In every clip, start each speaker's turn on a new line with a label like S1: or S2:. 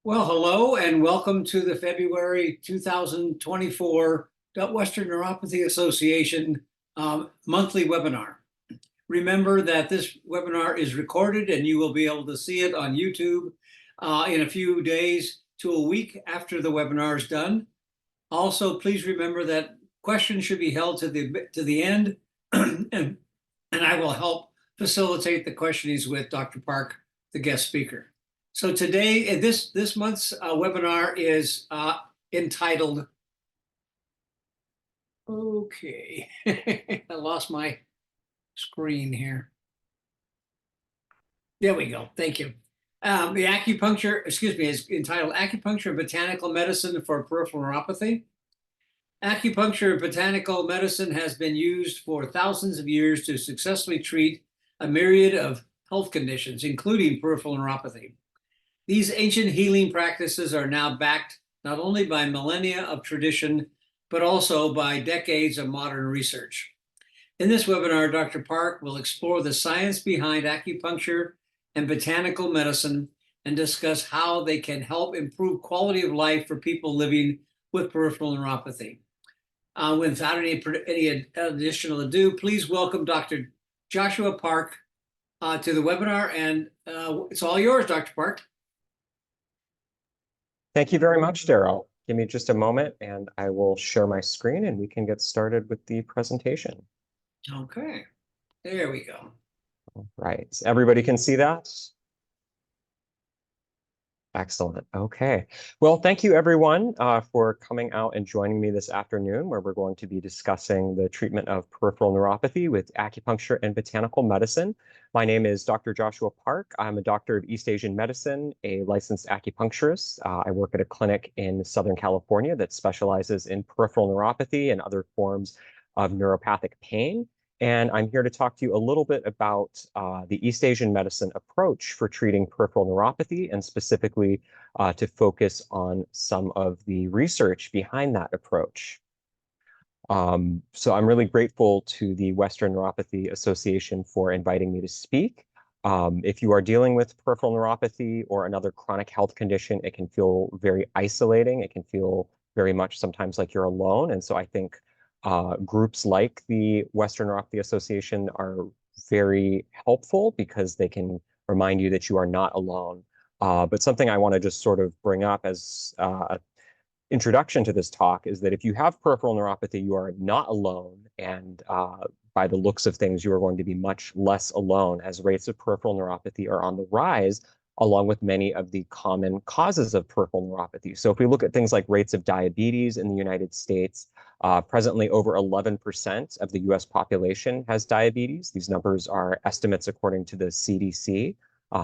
S1: Well, hello and welcome to the February 2024 Western Neuropathy Association monthly webinar. Remember that this webinar is recorded and you will be able to see it on YouTube in a few days to a week after the webinar is done. Also, please remember that questions should be held to the end and I will help facilitate the questionings with Dr. Park, the guest speaker. So today, this month's webinar is entitled, okay, I lost my screen here. There we go, thank you. The acupuncture, is entitled Acupuncture and Botanical Medicine for Peripheral Neuropathy. Acupuncture and botanical medicine has been used for thousands of years to successfully treat a myriad of health conditions, including peripheral neuropathy. These ancient healing practices are now backed not only by millennia of tradition, but also by decades of modern research. In this webinar, Dr. Park will explore the science behind acupuncture and botanical medicine and discuss how they can help improve quality of life for people living with peripheral neuropathy. Without any additional ado, please welcome Dr. Joshua Park to the webinar, and it's all yours, Dr. Park.
S2: Thank you very much, Daryl. Give me just a moment and I will share my screen and we can get started with the presentation.
S1: Okay, there we go.
S2: All right, everybody can see that? Excellent. Okay. Well, thank you everyone for coming out and joining me this afternoon, where we're going to be discussing the treatment of peripheral neuropathy with acupuncture and botanical medicine. My name is Dr. Joshua Park. I'm a doctor of East Asian medicine, a licensed acupuncturist. I work at a clinic in Southern California that specializes in peripheral neuropathy and other forms of neuropathic pain. And I'm here to talk to you a little bit about the East Asian medicine approach for treating peripheral neuropathy, and specifically to focus on some of the research behind that approach. So I'm really grateful to the Western Neuropathy Association for inviting me to speak. If you are dealing with peripheral neuropathy or another chronic health condition, it can feel very isolating. It can feel very much sometimes like you're alone. And so I think groups like the Western Neuropathy Association are very helpful because they can remind you that you are not alone. But something I want to just sort of bring up as an introduction to this talk is that if you have peripheral neuropathy, you are not alone. And by the looks of things, you are going to be much less alone, as rates of peripheral neuropathy are on the rise, along with many of the common causes of peripheral neuropathy. So if we look at things like rates of diabetes in the United States, presently over 11% of the US population has diabetes. These numbers are estimates according to the CDC.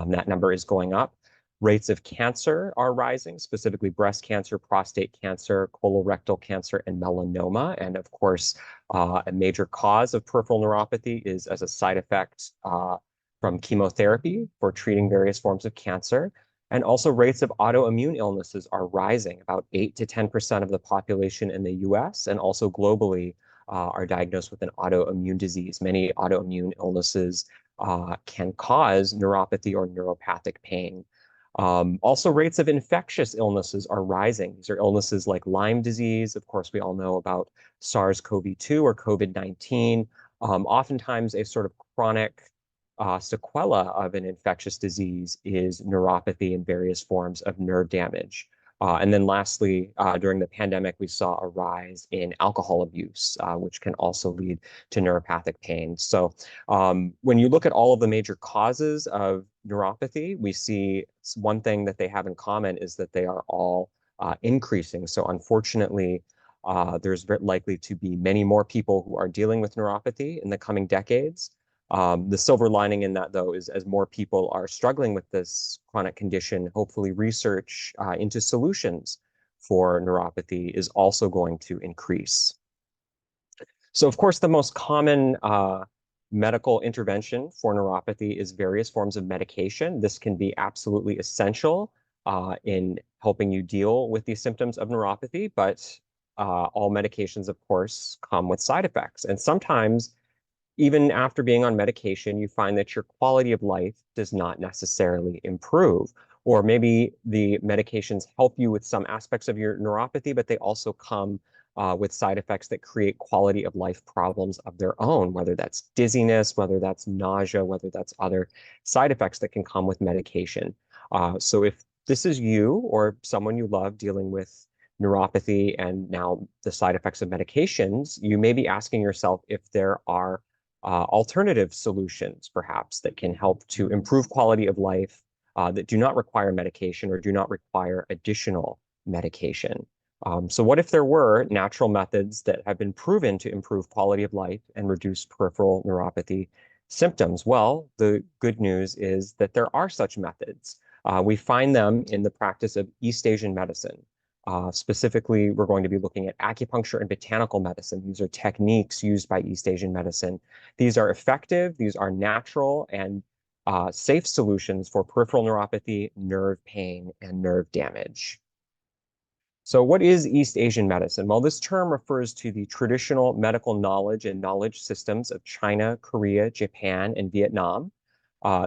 S2: That number is going up. Rates of cancer are rising, specifically breast cancer, prostate cancer, colorectal cancer, and melanoma. And of course, a major cause of peripheral neuropathy is as a side effect from chemotherapy for treating various forms of cancer. And also rates of autoimmune illnesses are rising. About 8 to 10% of the population in the US and also globally are diagnosed with an autoimmune disease. Many autoimmune illnesses can cause neuropathy or neuropathic pain. Also, rates of infectious illnesses are rising. These are illnesses like Lyme disease. Of course, we all know about SARS-CoV-2 or COVID-19. Oftentimes, a sort of chronic sequela of an infectious disease is neuropathy and various forms of nerve damage. And then lastly, during the pandemic, we saw a rise in alcohol abuse, which can also lead to neuropathic pain. So when you look at all of the major causes of neuropathy, we see one thing that they have in common is that they are all increasing. So unfortunately, there's likely to be many more people who are dealing with neuropathy in the coming decades. The silver lining in that, though, is as more people are struggling with this chronic condition, hopefully research into solutions for neuropathy is also going to increase. So, of course, the most common medical intervention for neuropathy is various forms of medication. This can be absolutely essential in helping you deal with the symptoms of neuropathy, but all medications, of course, come with side effects. And sometimes, even after being on medication, you find that your quality of life does not necessarily improve. Or maybe the medications help you with some aspects of your neuropathy, but they also come with side effects that create quality of life problems of their own, whether that's dizziness, whether that's nausea, whether that's other side effects that can come with medication. So if this is you or someone you love dealing with neuropathy and now the side effects of medications, you may be asking yourself if there are alternative solutions, perhaps, that can help to improve quality of life that do not require medication or do not require additional medication. So what if there were natural methods that have been proven to improve quality of life and reduce peripheral neuropathy symptoms? Well, the good news is that there are such methods. We find them in the practice of East Asian medicine. Specifically, we're going to be looking at acupuncture and botanical medicine. These are techniques used by East Asian medicine. These are effective, these are natural and safe solutions for peripheral neuropathy, nerve pain, and nerve damage. So what is East Asian medicine? Well, this term refers to the traditional medical knowledge and knowledge systems of China, Korea, Japan, and Vietnam.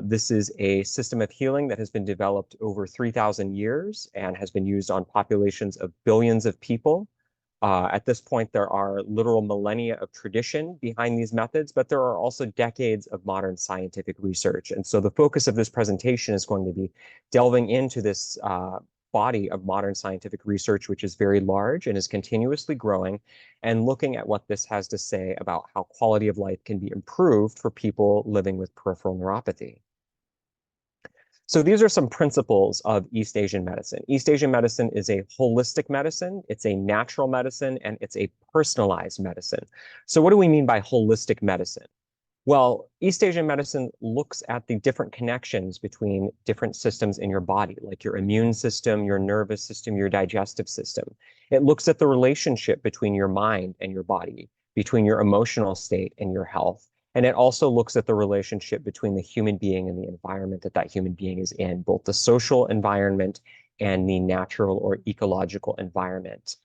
S2: This is a system of healing that has been developed over 3,000 years and has been used on populations of billions of people. At this point, there are literal millennia of tradition behind these methods, but there are also decades of modern scientific research. And so the focus of this presentation is going to be delving into this body of modern scientific research, which is very large and is continuously growing, and looking at what this has to say about how quality of life can be improved for people living with peripheral neuropathy. So these are some principles of East Asian medicine. East Asian medicine is a holistic medicine, it's a natural medicine, and it's a personalized medicine. So what do we mean by holistic medicine? Well, East Asian medicine looks at the different connections between different systems in your body, like your immune system, your nervous system, your digestive system. It looks at the relationship between your mind and your body, between your emotional state and your health. And it also looks at the relationship between the human being and the environment that that human being is in, both the social environment and the natural or ecological environment.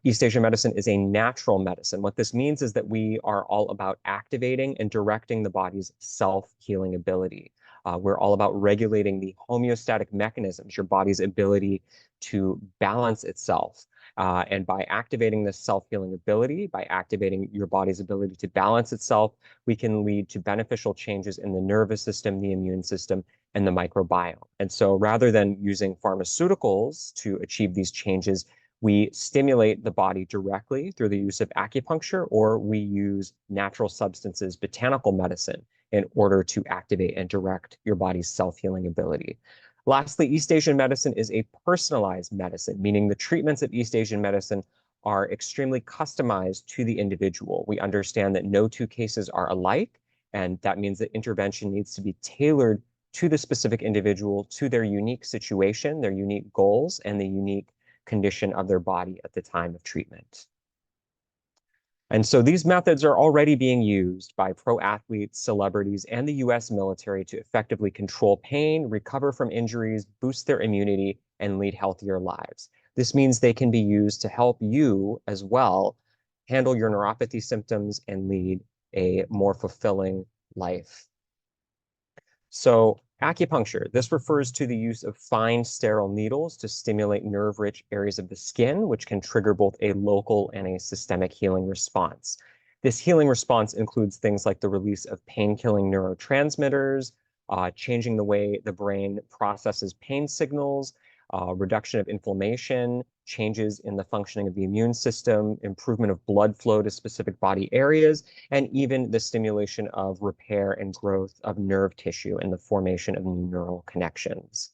S2: East Asian medicine is a natural medicine. What this means is that we are all about activating and directing the body's self-healing ability. We're all about regulating the homeostatic mechanisms, your body's ability to balance itself. And by activating this self-healing ability, by activating your body's ability to balance itself, we can lead to beneficial changes in the nervous system, the immune system, and the microbiome. And so rather than using pharmaceuticals to achieve these changes, we stimulate the body directly through the use of acupuncture, or we use natural substances, botanical medicine, in order to activate and direct your body's self-healing ability. Lastly, East Asian medicine is a personalized medicine, meaning the treatments of East Asian medicine are extremely customized to the individual. We understand that no two cases are alike, and that means that intervention needs to be tailored to the specific individual, to their unique situation, their unique goals, and the unique condition of their body at the time of treatment. And so these methods are already being used by pro athletes, celebrities, and the US military to effectively control pain, recover from injuries, boost their immunity, and lead healthier lives. This means they can be used to help you as well handle your neuropathy symptoms and lead a more fulfilling life. So acupuncture, this refers to the use of fine sterile needles to stimulate nerve-rich areas of the skin, which can trigger both a local and a systemic healing response. This healing response includes things like the release of pain-killing neurotransmitters, changing the way the brain processes pain signals, reduction of inflammation, changes in the functioning of the immune system, improvement of blood flow to specific body areas, and even the stimulation of repair and growth of nerve tissue and the formation of new neural connections.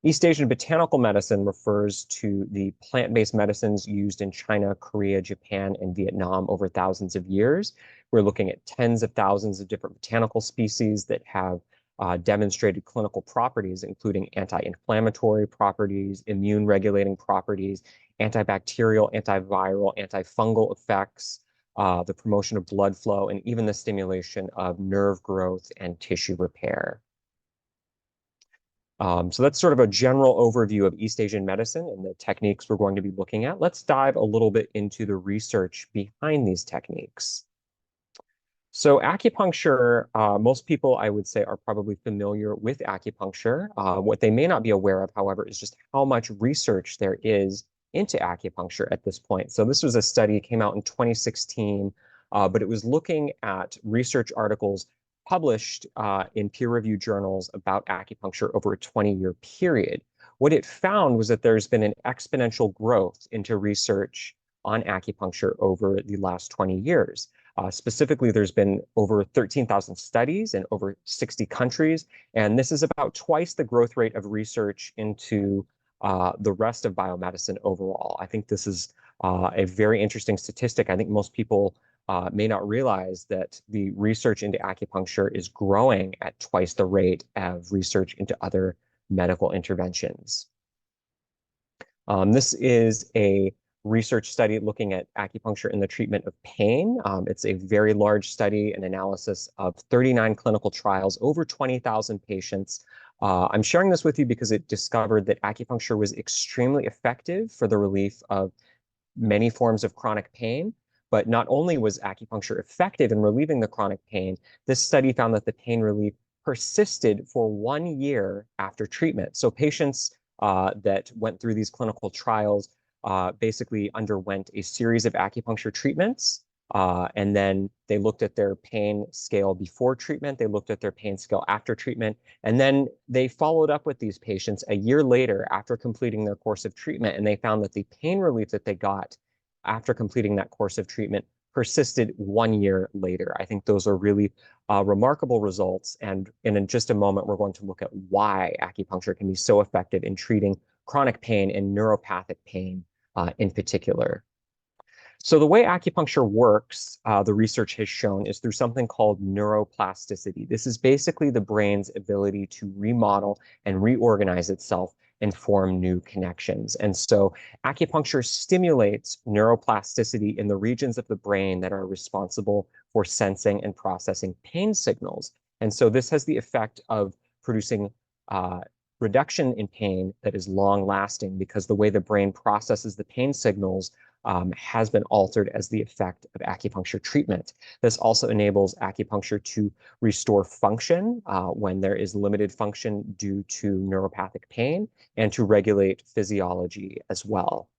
S2: East Asian botanical medicine refers to the plant-based medicines used in China, Korea, Japan, and Vietnam over thousands of years. We're looking at tens of thousands of different botanical species that have demonstrated clinical properties, including anti-inflammatory properties, immune-regulating properties, antibacterial, antiviral, antifungal effects, the promotion of blood flow, and even the stimulation of nerve growth and tissue repair. So that's sort of a general overview of East Asian medicine and the techniques we're going to be looking at. Let's dive a little bit into the research behind these techniques. So acupuncture, most people I would say are probably familiar with acupuncture. What they may not be aware of, however, is just how much research there is into acupuncture at this point. So this was a study, came out in 2016, but it was looking at research articles published in peer-reviewed journals about acupuncture over a 20-year period. What it found was that there's been an exponential growth into research on acupuncture over the last 20 years. Specifically, there's been over 13,000 studies in over 60 countries, and this is about twice the growth rate of research into the rest of biomedicine overall. I think this is a very interesting statistic. I think most people may not realize that the research into acupuncture is growing at twice the rate of research into other medical interventions. This is a research study looking at acupuncture in the treatment of pain. It's a very large study, an analysis of 39 clinical trials, over 20,000 patients. I'm sharing this with you because it discovered that acupuncture was extremely effective for the relief of many forms of chronic pain. But not only was acupuncture effective in relieving the chronic pain, this study found that the pain relief persisted for 1 year after treatment. So patients that went through these clinical trials basically underwent a series of acupuncture treatments. And then they looked at their pain scale before treatment. They looked at their pain scale after treatment. And then they followed up with these patients a year later after completing their course of treatment. And they found that the pain relief that they got after completing that course of treatment persisted 1 year later. I think those are really remarkable results. And in just a moment, we're going to look at why acupuncture can be so effective in treating chronic pain and neuropathic pain in particular. So the way acupuncture works, the research has shown, is through something called neuroplasticity. This is basically the brain's ability to remodel and reorganize itself and form new connections. And so acupuncture stimulates neuroplasticity in the regions of the brain that are responsible for sensing and processing pain signals. And so this has the effect of producing reduction in pain that is long lasting because the way the brain processes the pain signals has been altered as the effect of acupuncture treatment. This also enables acupuncture to restore function when there is limited function due to neuropathic pain and to regulate physiology as well.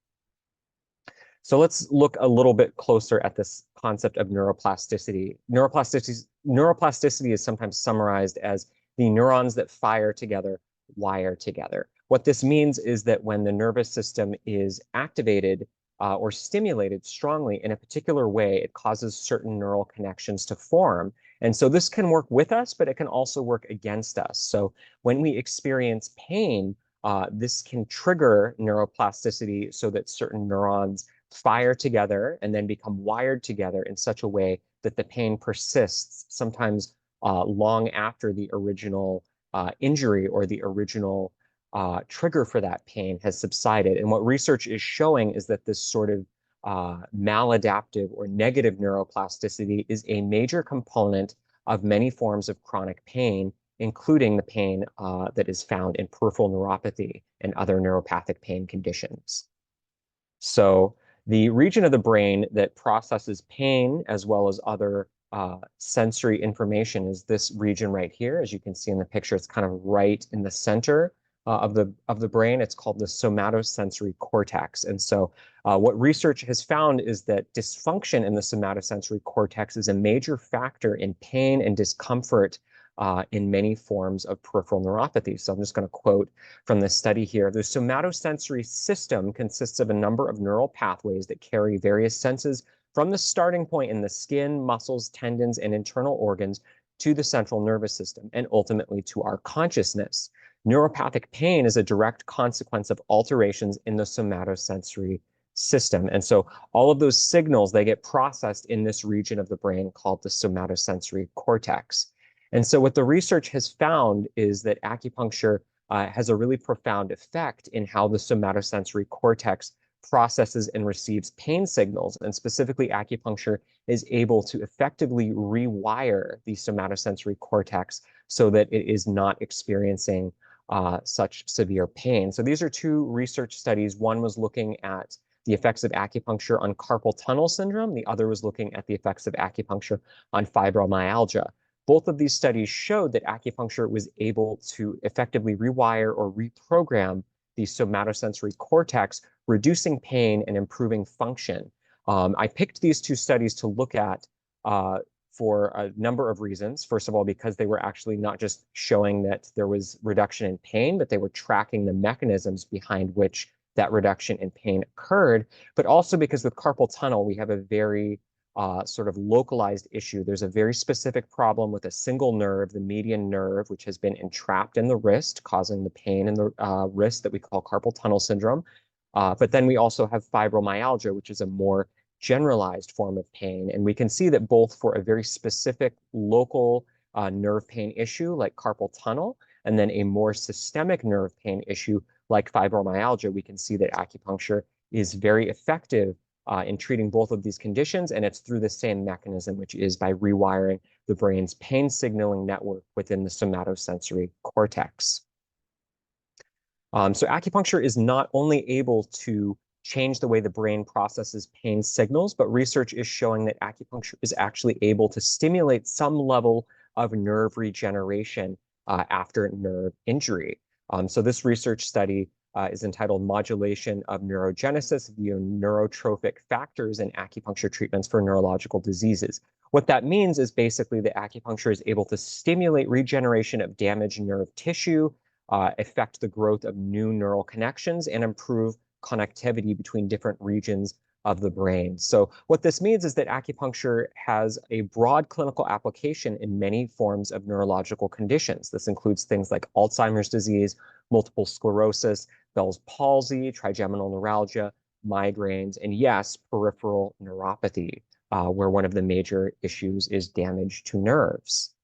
S2: So let's look a little bit closer at this concept of neuroplasticity. Neuroplasticity is sometimes summarized as the neurons that fire together wire together. What this means is that when the nervous system is activated or stimulated strongly in a particular way, it causes certain neural connections to form. And so this can work with us, but it can also work against us. So when we experience pain, this can trigger neuroplasticity so that certain neurons fire together and then become wired together in such a way that the pain persists, sometimes long after the original injury or the original trigger for that pain has subsided. And what research is showing is that this sort of maladaptive or negative neuroplasticity is a major component of many forms of chronic pain, including the pain that is found in peripheral neuropathy and other neuropathic pain conditions. So the region of the brain that processes pain as well as other sensory information is this region right here. As you can see in the picture, it's kind of right in the center of the brain. It's called the somatosensory cortex. And so what research has found is that dysfunction in the somatosensory cortex is a major factor in pain and discomfort in many forms of peripheral neuropathy. So I'm just going to quote from this study here. The somatosensory system consists of a number of neural pathways that carry various senses from the starting point in the skin, muscles, tendons, and internal organs to the central nervous system and ultimately to our consciousness. Neuropathic pain is a direct consequence of alterations in the somatosensory system. And so all of those signals, they get processed in this region of the brain called the somatosensory cortex. And so what the research has found is that acupuncture has a really profound effect in how the somatosensory cortex processes and receives pain signals. And specifically, acupuncture is able to effectively rewire the somatosensory cortex so that it is not experiencing such severe pain. So these are two research studies. One was looking at the effects of acupuncture on carpal tunnel syndrome. The other was looking at the effects of acupuncture on fibromyalgia. Both of these studies showed that acupuncture was able to effectively rewire or reprogram the somatosensory cortex, reducing pain and improving function. I picked these two studies to look at for a number of reasons. First of all, because they were actually not just showing that there was reduction in pain, but they were tracking the mechanisms behind which that reduction in pain occurred, but also because with carpal tunnel, we have a very sort of localized issue. There's a very specific problem with a single nerve, the median nerve, which has been entrapped in the wrist, causing the pain in the wrist that we call carpal tunnel syndrome. But then we also have fibromyalgia, which is a more generalized form of pain. And we can see that both for a very specific local nerve pain issue like carpal tunnel, and then a more systemic nerve pain issue like fibromyalgia, we can see that acupuncture is very effective in treating both of these conditions, and it's through the same mechanism, which is by rewiring the brain's pain signaling network within the somatosensory cortex. So acupuncture is not only able to change the way the brain processes pain signals, but research is showing that acupuncture is actually able to stimulate some level of nerve regeneration after nerve injury. So this research study is entitled Modulation of Neurogenesis via Neurotrophic Factors in Acupuncture Treatments for Neurological Diseases. What that means is basically that acupuncture is able to stimulate regeneration of damaged nerve tissue, affect the growth of new neural connections, and improve connectivity between different regions of the brain. So what this means is that acupuncture has a broad clinical application in many forms of neurological conditions. This includes things like Alzheimer's disease, multiple sclerosis, Bell's palsy, trigeminal neuralgia, migraines, and yes, peripheral neuropathy, where one of the major issues is damage to nerves.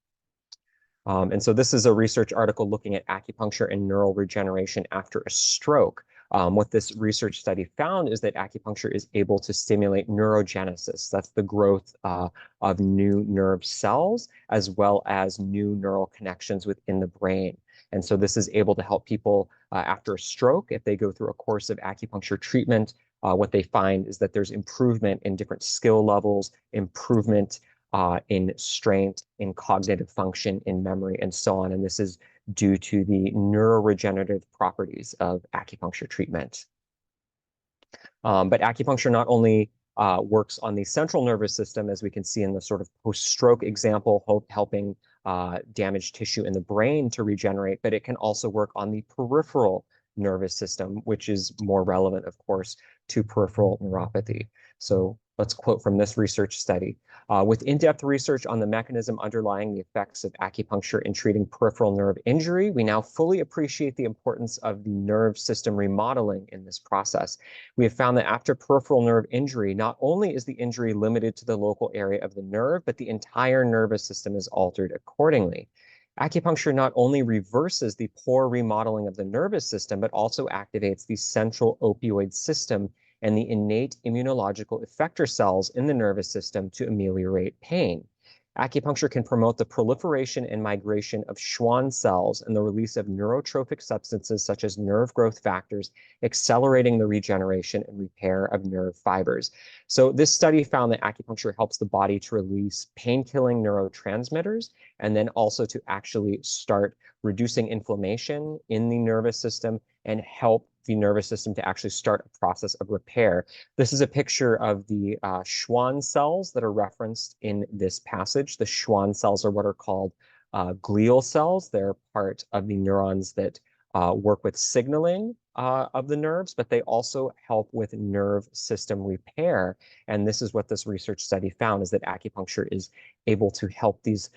S2: And so this is a research article looking at acupuncture and neural regeneration after a stroke. What this research study found is that acupuncture is able to stimulate neurogenesis. That's the growth of new nerve cells, as well as new neural connections within the brain. And so this is able to help people after a stroke. If they go through a course of acupuncture treatment, what they find is that there's improvement in different skill levels, improvement in strength, in cognitive function, in memory, and so on. And this is due to the neuroregenerative properties of acupuncture treatment. But acupuncture not only works on the central nervous system, as we can see in the sort of post-stroke example, helping damaged tissue in the brain to regenerate, but it can also work on the peripheral nervous system, which is more relevant, of course, to peripheral neuropathy. So let's quote from this research study. With in-depth research on the mechanism underlying the effects of acupuncture in treating peripheral nerve injury, we now fully appreciate the importance of the nerve system remodeling in this process. We have found that after peripheral nerve injury, not only is the injury limited to the local area of the nerve, but the entire nervous system is altered accordingly. Acupuncture not only reverses the poor remodeling of the nervous system, but also activates the central opioid system and the innate immunological effector cells in the nervous system to ameliorate pain. Acupuncture can promote the proliferation and migration of Schwann cells and the release of neurotrophic substances such as nerve growth factors, accelerating the regeneration and repair of nerve fibers. So this study found that acupuncture helps the body to release pain-killing neurotransmitters and then also to actually start reducing inflammation in the nervous system and help the nervous system to actually start a process of repair. This is a picture of the Schwann cells that are referenced in this passage. The Schwann cells are what are called glial cells. They're part of the neurons that work with signaling of the nerves, but they also help with nerve system repair. And this is what this research study found, is that acupuncture is able to help these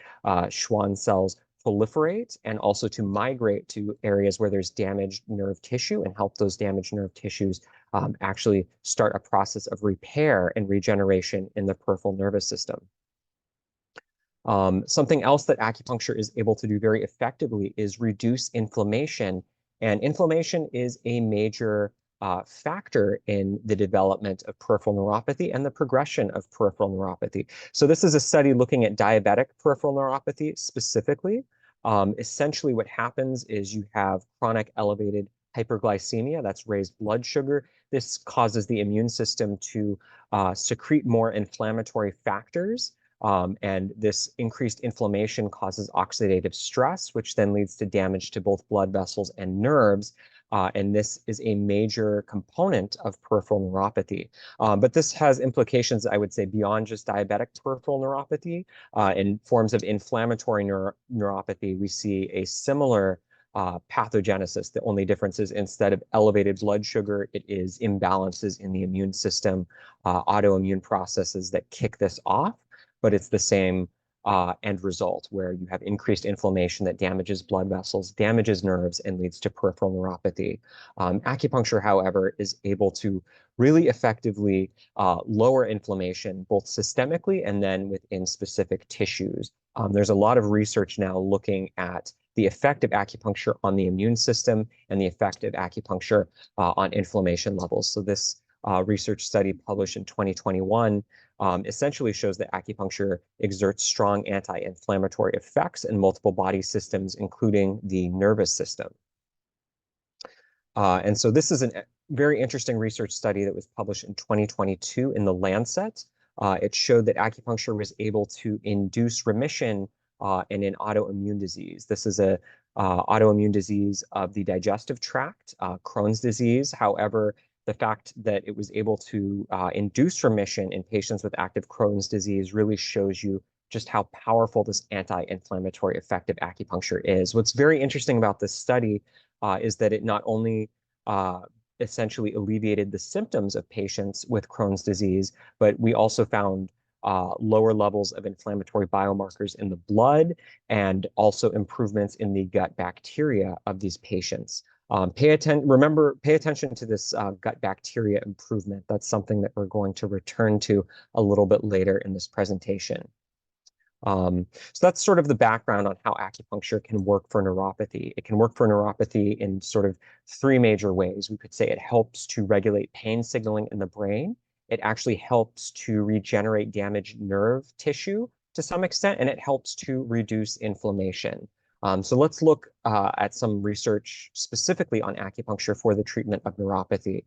S2: Schwann cells proliferate and also to migrate to areas where there's damaged nerve tissue and help those damaged nerve tissues actually start a process of repair and regeneration in the peripheral nervous system. Something else that acupuncture is able to do very effectively is reduce inflammation. And inflammation is a major factor in the development of peripheral neuropathy and the progression of peripheral neuropathy. So this is a study looking at diabetic peripheral neuropathy specifically. Essentially what happens is you have chronic elevated hyperglycemia, that's raised blood sugar. This causes the immune system to secrete more inflammatory factors. And this increased inflammation causes oxidative stress, which then leads to damage to both blood vessels and nerves. And this is a major component of peripheral neuropathy. But this has implications, I would say, beyond just diabetic peripheral neuropathy. In forms of inflammatory neuropathy, we see a similar pathogenesis. The only difference is instead of elevated blood sugar, it is imbalances in the immune system, autoimmune processes that kick this off, but it's the same end result where you have increased inflammation that damages blood vessels, damages nerves, and leads to peripheral neuropathy. Acupuncture, however, is able to really effectively lower inflammation, both systemically and then within specific tissues. There's a lot of research now looking at the effect of acupuncture on the immune system and the effect of acupuncture on inflammation levels. So this research study published in 2021 essentially shows that acupuncture exerts strong anti-inflammatory effects in multiple body systems, including the nervous system. And so this is a very interesting research study that was published in 2022 in The Lancet. It showed that acupuncture was able to induce remission in an autoimmune disease. This is a autoimmune disease of the digestive tract, Crohn's disease. However, the fact that it was able to induce remission in patients with active Crohn's disease really shows you just how powerful this anti-inflammatory effect of acupuncture is. What's very interesting about this study is that it not only essentially alleviated the symptoms of patients with Crohn's disease, but we also found lower levels of inflammatory biomarkers in the blood and also improvements in the gut bacteria of these patients. Pay attention to this gut bacteria improvement. That's something that we're going to return to a little bit later in this presentation. So that's sort of the background on how acupuncture can work for neuropathy. It can work for neuropathy in sort of three major ways. We could say it helps to regulate pain signaling in the brain. It actually helps to regenerate damaged nerve tissue to some extent, and it helps to reduce inflammation. So let's look at some research specifically on acupuncture for the treatment of neuropathy.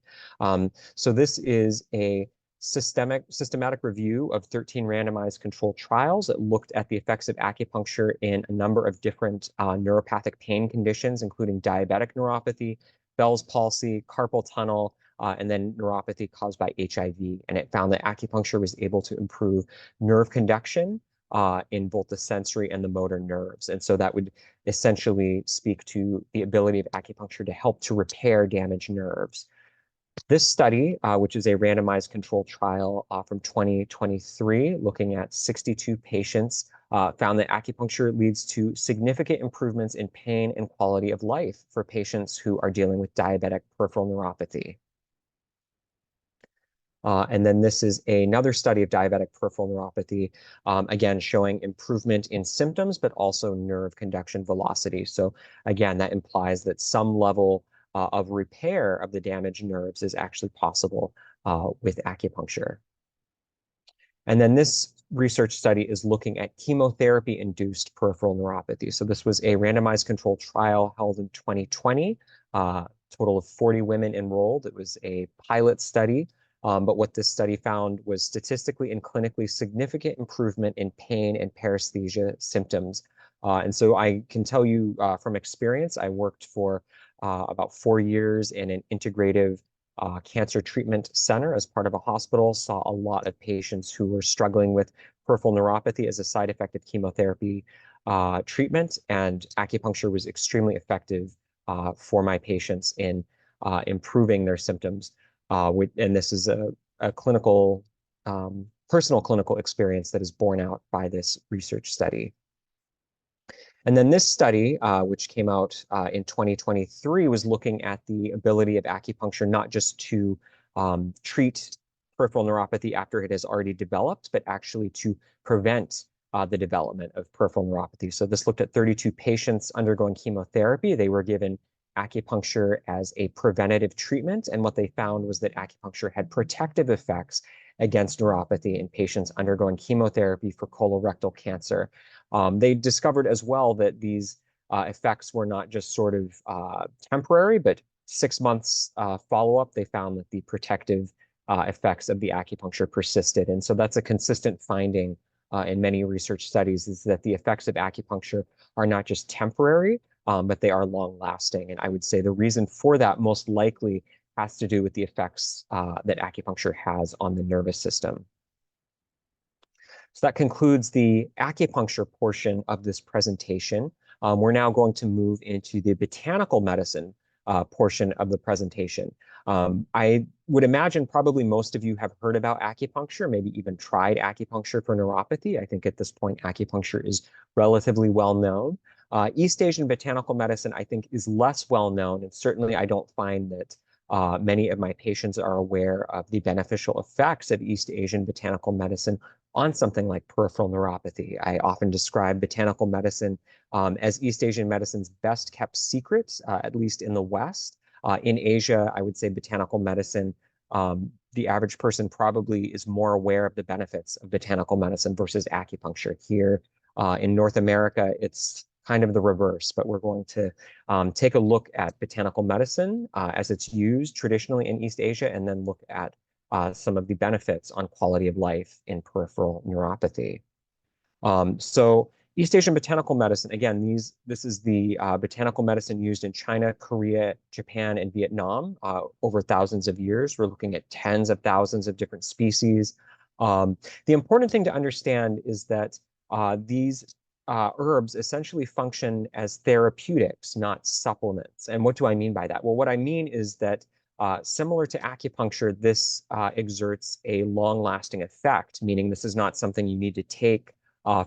S2: So this is a systematic review of 13 randomized controlled trials that looked at the effects of acupuncture in a number of different neuropathic pain conditions, including diabetic neuropathy, Bell's palsy, carpal tunnel, and then neuropathy caused by HIV. And it found that acupuncture was able to improve nerve conduction in both the sensory and the motor nerves. And so that would essentially speak to the ability of acupuncture to help to repair damaged nerves. This study, which is a randomized controlled trial from 2023, looking at 62 patients, found that acupuncture leads to significant improvements in pain and quality of life for patients who are dealing with diabetic peripheral neuropathy. And then this is another study of diabetic peripheral neuropathy, again, showing improvement in symptoms, but also nerve conduction velocity. So again, that implies that some level of repair of the damaged nerves is actually possible with acupuncture. And then this research study is looking at chemotherapy-induced peripheral neuropathy. So this was a randomized controlled trial held in 2020, total of 40 women enrolled. It was a pilot study. But what this study found was statistically and clinically significant improvement in pain and paresthesia symptoms. And so I can tell you from experience, I worked for about 4 years in an integrative cancer treatment center as part of a hospital, saw a lot of patients who were struggling with peripheral neuropathy as a side effect of chemotherapy treatment, and acupuncture was extremely effective for my patients in improving their symptoms. And this is a clinical, personal clinical experience that is borne out by this research study. And then this study, which came out in 2023, was looking at the ability of acupuncture not just to treat peripheral neuropathy after it has already developed, but actually to prevent the development of peripheral neuropathy. So this looked at 32 patients undergoing chemotherapy. They were given acupuncture as a preventative treatment, and what they found was that acupuncture had protective effects against neuropathy in patients undergoing chemotherapy for colorectal cancer. They discovered as well that these effects were not just sort of temporary, but 6 months follow-up, they found that the protective effects of the acupuncture persisted. And so that's a consistent finding in many research studies, is that the effects of acupuncture are not just temporary, but they are long-lasting. And I would say the reason for that most likely has to do with the effects that acupuncture has on the nervous system. So that concludes the acupuncture portion of this presentation. We're now going to move into the botanical medicine portion of the presentation. I would imagine probably most of you have heard about acupuncture, maybe even tried acupuncture for neuropathy. I think at this point, acupuncture is relatively well known. East Asian botanical medicine, I think, is less well known, and certainly I don't find that many of my patients are aware of the beneficial effects of East Asian botanical medicine on something like peripheral neuropathy. I often describe botanical medicine as East Asian medicine's best kept secret, at least in the West. In Asia, I would say botanical medicine, the average person probably is more aware of the benefits of botanical medicine versus acupuncture. Here in North America, it's kind of the reverse, but we're going to take a look at botanical medicine as it's used traditionally in East Asia, and then look at some of the benefits on quality of life in peripheral neuropathy. So East Asian botanical medicine, again, this is the botanical medicine used in China, Korea, Japan, and Vietnam over thousands of years. We're looking at tens of thousands of different species. The important thing to understand is that these herbs essentially function as therapeutics, not supplements. And what do I mean by that? Well, what I mean is that similar to acupuncture, this exerts a long-lasting effect, meaning this is not something you need to take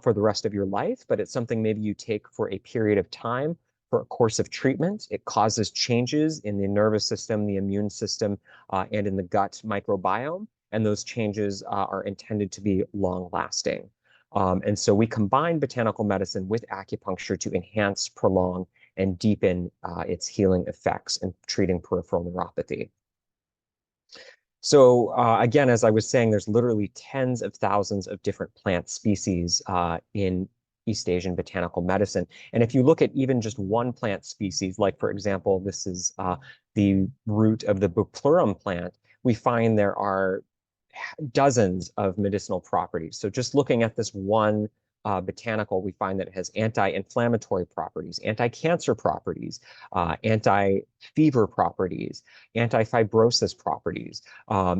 S2: for the rest of your life, but it's something maybe you take for a period of time, for a course of treatment. It causes changes in the nervous system, the immune system, and in the gut microbiome. And those changes are intended to be long-lasting. And so we combine botanical medicine with acupuncture to enhance, prolong, and deepen its healing effects in treating peripheral neuropathy. So again, as I was saying, there's literally tens of thousands of different plant species in East Asian botanical medicine. And if you look at even just one plant species, like for example, this is the root of the Bupleurum plant, we find there are dozens of medicinal properties. So just looking at this one botanical, we find that it has anti-inflammatory properties, anti-cancer properties, anti-fever properties, anti-fibrosis properties,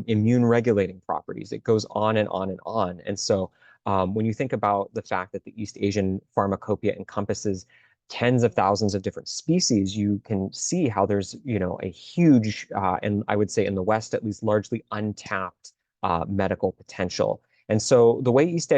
S2: immune-regulating properties. It goes on and on and on. And so when you think about the fact that the East Asian pharmacopoeia encompasses tens of thousands of different species, you can see how there's, a huge, and I would say in the West, at least largely untapped medical potential. And so the way East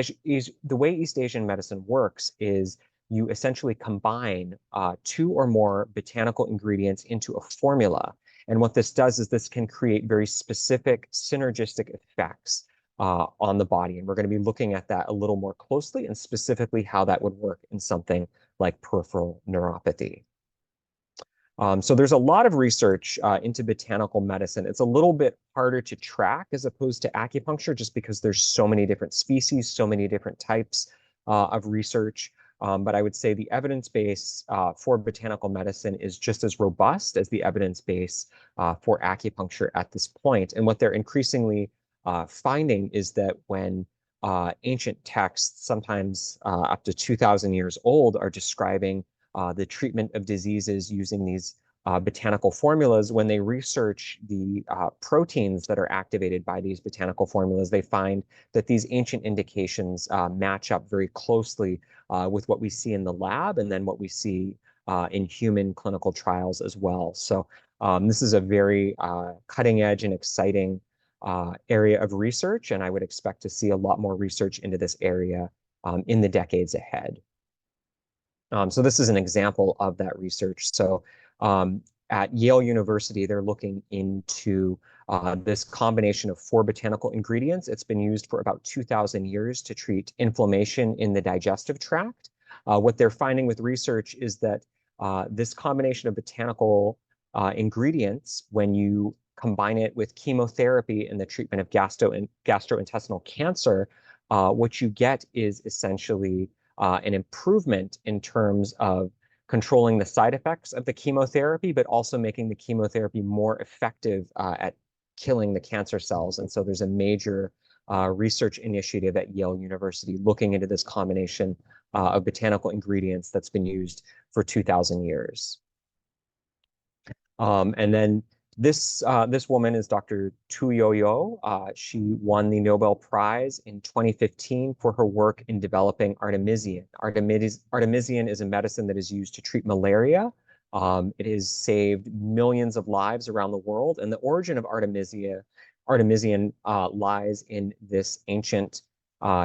S2: Asian medicine works is you essentially combine 2 or more botanical ingredients into a formula. And what this does is this can create very specific synergistic effects on the body. And we're going to be looking at that a little more closely, and specifically how that would work in something like peripheral neuropathy. So there's a lot of research into botanical medicine. It's a little bit harder to track as opposed to acupuncture, just because there's so many different species, so many different types of research. But I would say the evidence base for botanical medicine is just as robust as the evidence base for acupuncture at this point. And what they're increasingly finding is that when ancient texts, sometimes up to 2,000 years old, are describing the treatment of diseases using these botanical formulas, when they research the proteins that are activated by these botanical formulas, they find that these ancient indications match up very closely with what we see in the lab, and then what we see in human clinical trials as well. So this is a very cutting edge and exciting area of research, and I would expect to see a lot more research into this area in the decades ahead. So this is an example of that research. So at Yale University, they're looking into this combination of 4 botanical ingredients. It's been used for about 2,000 years to treat inflammation in the digestive tract. What they're finding with research is that this combination of botanical ingredients, when you combine it with chemotherapy in the treatment of gastrointestinal cancer, what you get is essentially an improvement in terms of controlling the side effects of the chemotherapy, but also making the chemotherapy more effective at killing the cancer cells. And so there's a major research initiative at Yale University looking into this combination of botanical ingredients that's been used for 2,000 years. And then this woman is Dr. Tu Youyou. She won the Nobel Prize in 2015 for her work in developing artemisian. Artemisian is a medicine that is used to treat malaria. It has saved millions of lives around the world, and the origin of artemisian lies in this ancient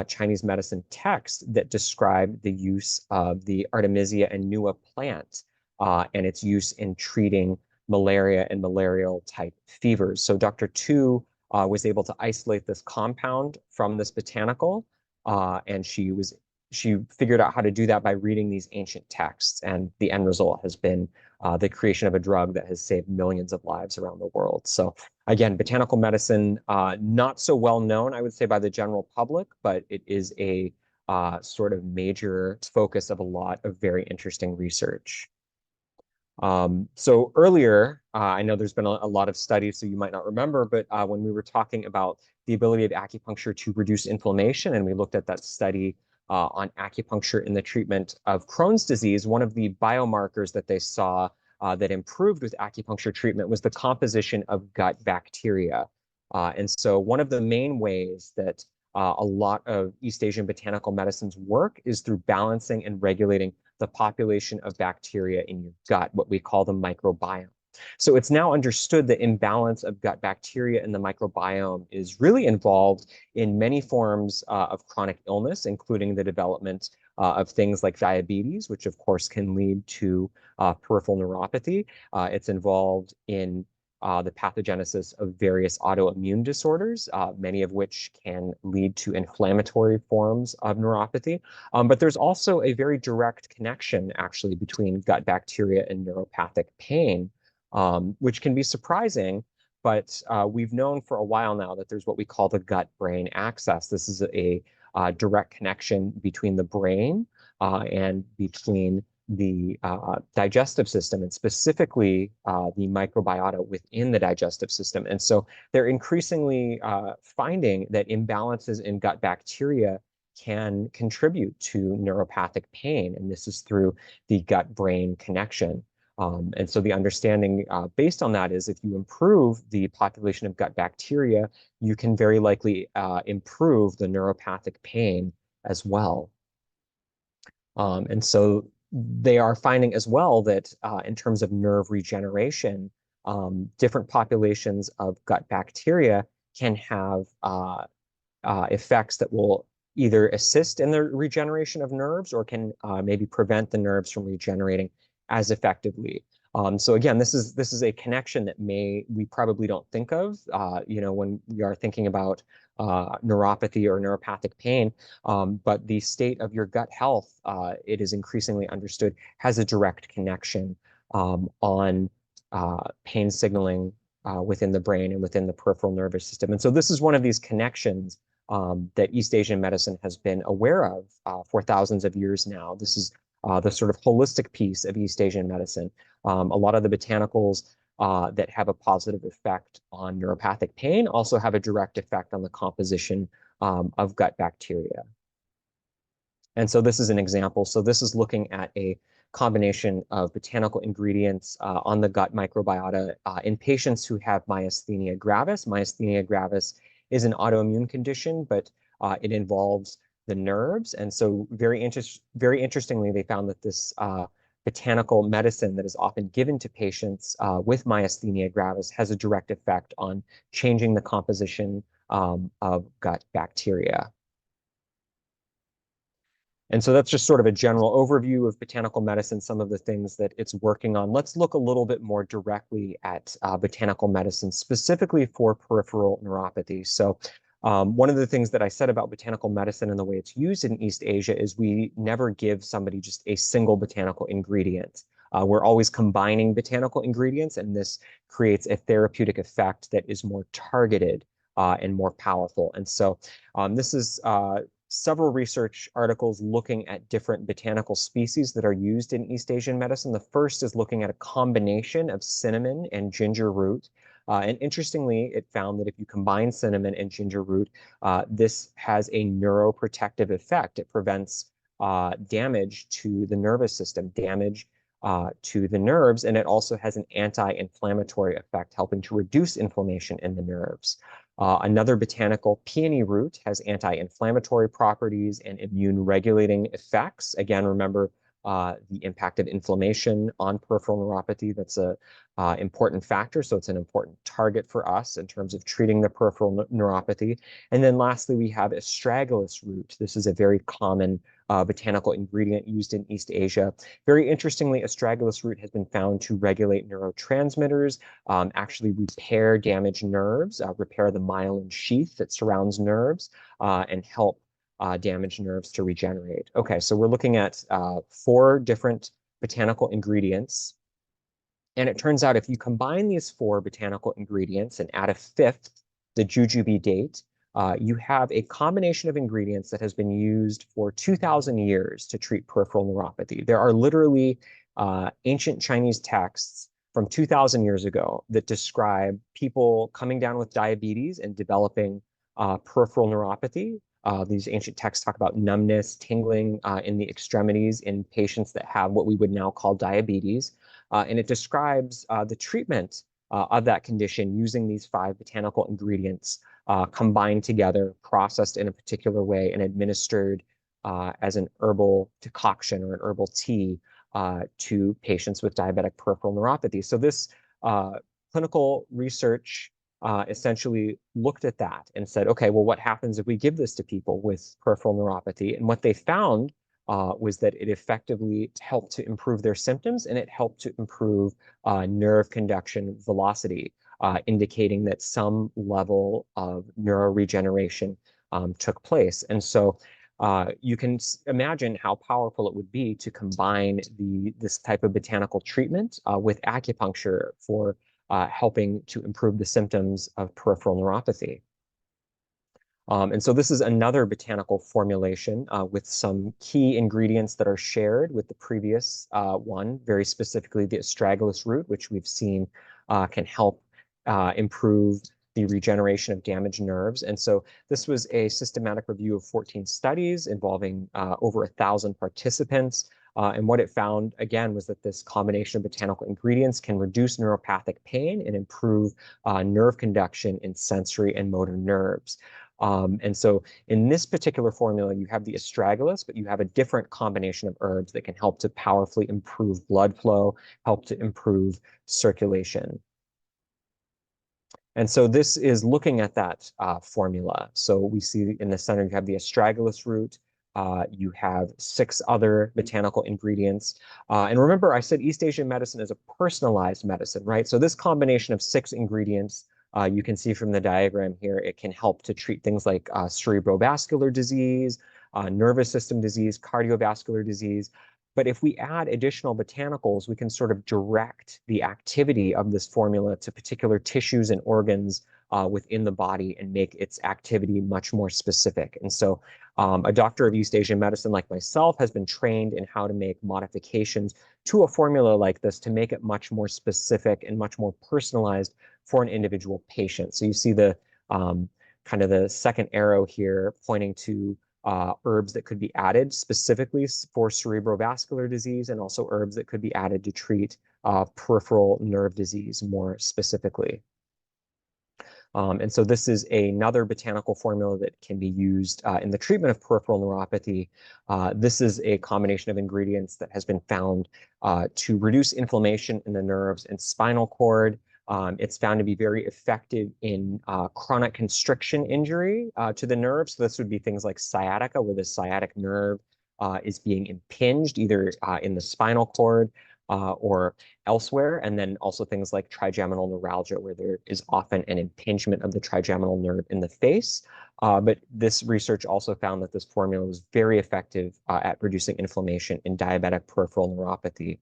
S2: Chinese medicine text that described the use of the Artemisia annua plant and its use in treating malaria and malarial type fevers. So Dr. Tu was able to isolate this compound from this botanical, and she figured out how to do that by reading these ancient texts. And the end result has been the creation of a drug that has saved millions of lives around the world. So again, botanical medicine, not so well known, I would say, by the general public, but it is a sort of major focus of a lot of very interesting research. So earlier, I know there's been a lot of studies, so you might not remember, but when we were talking about the ability of acupuncture to reduce inflammation, and we looked at that study on acupuncture in the treatment of Crohn's disease, one of the biomarkers that they saw that improved with acupuncture treatment was the composition of gut bacteria. And so one of the main ways that a lot of East Asian botanical medicines work is through balancing and regulating the population of bacteria in your gut, what we call the microbiome. So it's now understood that imbalance of gut bacteria in the microbiome is really involved in many forms of chronic illness, including the development of things like diabetes, which of course can lead to peripheral neuropathy. It's involved in the pathogenesis of various autoimmune disorders, many of which can lead to inflammatory forms of neuropathy. But there's also a very direct connection, actually, between gut bacteria and neuropathic pain, which can be surprising. But we've known for a while now that there's what we call the gut-brain axis. This is a direct connection between the brain and between the digestive system, and specifically the microbiota within the digestive system. And so they're increasingly finding that imbalances in gut bacteria can contribute to neuropathic pain, and this is through the gut-brain connection. And so the understanding based on that is if you improve the population of gut bacteria, you can very likely improve the neuropathic pain as well. And so they are finding as well that in terms of nerve regeneration, different populations of gut bacteria can have effects that will either assist in the regeneration of nerves or can maybe prevent the nerves from regenerating as effectively. So again, this is a connection that we probably don't think of, when we are thinking about neuropathy or neuropathic pain, but the state of your gut health, it is increasingly understood, has a direct connection on pain signaling within the brain and within the peripheral nervous system. And so this is one of these connections that East Asian medicine has been aware of for thousands of years now. This is the sort of holistic piece of East Asian medicine. A lot of the botanicals that have a positive effect on neuropathic pain also have a direct effect on the composition of gut bacteria. And so this is an example. So this is looking at a combination of botanical ingredients on the gut microbiota in patients who have myasthenia gravis. Myasthenia gravis is an autoimmune condition, but it involves the nerves. And so very interestingly, they found that this botanical medicine that is often given to patients with myasthenia gravis has a direct effect on changing the composition of gut bacteria. And so that's just sort of a general overview of botanical medicine, some of the things that it's working on. Let's look a little bit more directly at botanical medicine, specifically for peripheral neuropathy. So one of the things that I said about botanical medicine and the way it's used in East Asia is we never give somebody just a single botanical ingredient. We're always combining botanical ingredients, and this creates a therapeutic effect that is more targeted and more powerful. And so this is several research articles looking at different botanical species that are used in East Asian medicine. The first is looking at a combination of cinnamon and ginger root. And interestingly, it found that if you combine cinnamon and ginger root, this has a neuroprotective effect. It prevents damage to the nervous system, damage to the nerves, and it also has an anti-inflammatory effect, helping to reduce inflammation in the nerves. Another botanical, peony root, has anti-inflammatory properties and immune-regulating effects. Again, remember the impact of inflammation on peripheral neuropathy. That's a important factor, so it's an important target for us in terms of treating the peripheral neuropathy. And then lastly, we have astragalus root. This is a very common botanical ingredient used in East Asia. Very interestingly, astragalus root has been found to regulate neurotransmitters, actually repair damaged nerves, repair the myelin sheath that surrounds nerves, and help damaged nerves to regenerate. Okay, so we're looking at 4 different botanical ingredients. And it turns out if you combine these 4 botanical ingredients and add a 5th, the jujube date, you have a combination of ingredients that has been used for 2,000 years to treat peripheral neuropathy. There are literally ancient Chinese texts from 2,000 years ago that describe people coming down with diabetes and developing peripheral neuropathy. These ancient texts talk about numbness, tingling in the extremities in patients that have what we would now call diabetes. And it describes the treatment of that condition using these 5 botanical ingredients combined together, processed in a particular way, and administered as an herbal decoction or an herbal tea to patients with diabetic peripheral neuropathy. So this clinical research essentially looked at that and said, okay, well, what happens if we give this to people with peripheral neuropathy? And what they found was that it effectively helped to improve their symptoms, and it helped to improve nerve conduction velocity, indicating that some level of neuroregeneration took place. And so you can imagine how powerful it would be to combine this type of botanical treatment with acupuncture for helping to improve the symptoms of peripheral neuropathy. And so this is another botanical formulation with some key ingredients that are shared with the previous one, very specifically the astragalus root, which we've seen can help improve the regeneration of damaged nerves. And so this was a systematic review of 14 studies involving over 1,000 participants. And what it found, again, was that this combination of botanical ingredients can reduce neuropathic pain and improve nerve conduction in sensory and motor nerves. And so in this particular formula, you have the astragalus, but you have a different combination of herbs that can help to powerfully improve blood flow, help to improve circulation. And so this is looking at that formula. So we see in the center, you have the astragalus root. You have 6 other botanical ingredients. And remember, I said East Asian medicine is a personalized medicine, right? So this combination of 6 ingredients, you can see from the diagram here, it can help to treat things like cerebrovascular disease, nervous system disease, cardiovascular disease. But if we add additional botanicals, we can sort of direct the activity of this formula to particular tissues and organs within the body and make its activity much more specific. And so a doctor of East Asian medicine like myself has been trained in how to make modifications to a formula like this to make it much more specific and much more personalized for an individual patient. So you see the kind of the second arrow here pointing to herbs that could be added specifically for cerebrovascular disease, and also herbs that could be added to treat peripheral nerve disease more specifically. And so this is another botanical formula that can be used in the treatment of peripheral neuropathy. This is a combination of ingredients that has been found to reduce inflammation in the nerves and spinal cord. It's found to be very effective in chronic constriction injury to the nerves. So this would be things like sciatica, where the sciatic nerve is being impinged either in the spinal cord or elsewhere. And then also things like trigeminal neuralgia, where there is often an impingement of the trigeminal nerve in the face. But this research also found that this formula was very effective at reducing inflammation in diabetic peripheral neuropathy.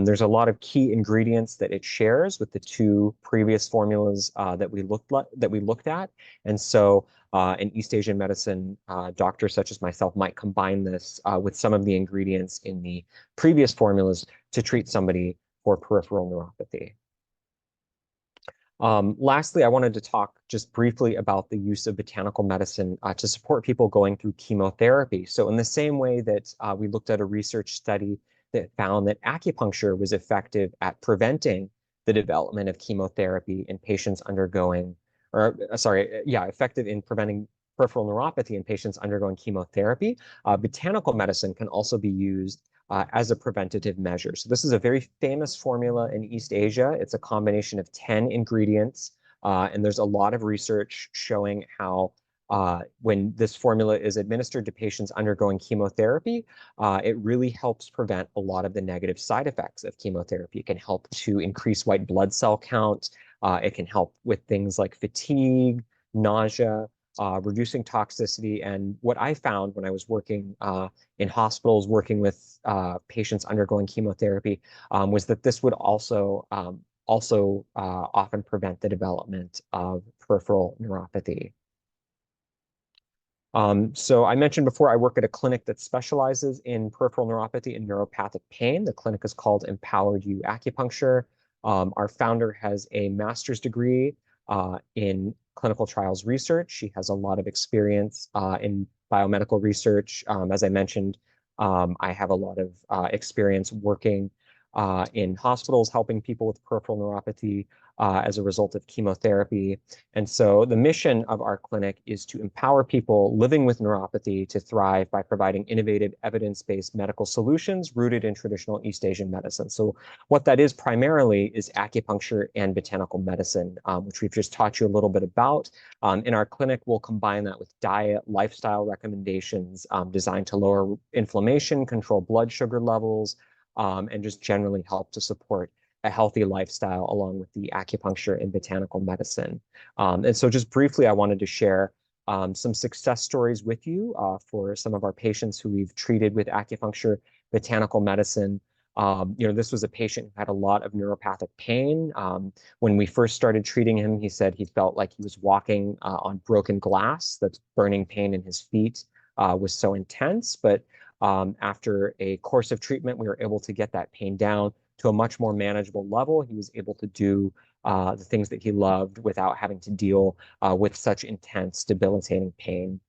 S2: There's a lot of key ingredients that it shares with the two previous formulas that we looked at. And so in East Asian medicine, doctors such as myself might combine this with some of the ingredients in the previous formulas to treat somebody for peripheral neuropathy. Lastly, I wanted to talk just briefly about the use of botanical medicine to support people going through chemotherapy. So in the same way that we looked at a research study that found that acupuncture was effective at preventing the development of chemotherapy in patients undergoing, effective in preventing peripheral neuropathy in patients undergoing chemotherapy, botanical medicine can also be used as a preventative measure. So this is a very famous formula in East Asia. It's a combination of 10 ingredients, and there's a lot of research showing how when this formula is administered to patients undergoing chemotherapy, it really helps prevent a lot of the negative side effects of chemotherapy. It can help to increase white blood cell count. It can help with things like fatigue, nausea, reducing toxicity. And what I found when I was working in hospitals, working with patients undergoing chemotherapy, was that this would also often prevent the development of peripheral neuropathy. So I mentioned before, I work at a clinic that specializes in peripheral neuropathy and neuropathic pain. The clinic is called Empowered You Acupuncture. Our founder has a master's degree in clinical trials research. She has a lot of experience in biomedical research. As I mentioned, I have a lot of experience working in hospitals, helping people with peripheral neuropathy as a result of chemotherapy. And so the mission of our clinic is to empower people living with neuropathy to thrive by providing innovative evidence-based medical solutions rooted in traditional East Asian medicine. So what that is primarily is acupuncture and botanical medicine, which we've just taught you a little bit about. In our clinic, we'll combine that with diet, lifestyle recommendations designed to lower inflammation, control blood sugar levels, and just generally help to support a healthy lifestyle along with the acupuncture and botanical medicine. And so just briefly, I wanted to share some success stories with you for some of our patients who we've treated with acupuncture, botanical medicine. This was a patient who had a lot of neuropathic pain. When we first started treating him, he said he felt like he was walking on broken glass. That burning pain in his feet was so intense. But after a course of treatment, we were able to get that pain down to a much more manageable level. He was able to do the things that he loved without having to deal with such intense, debilitating pain.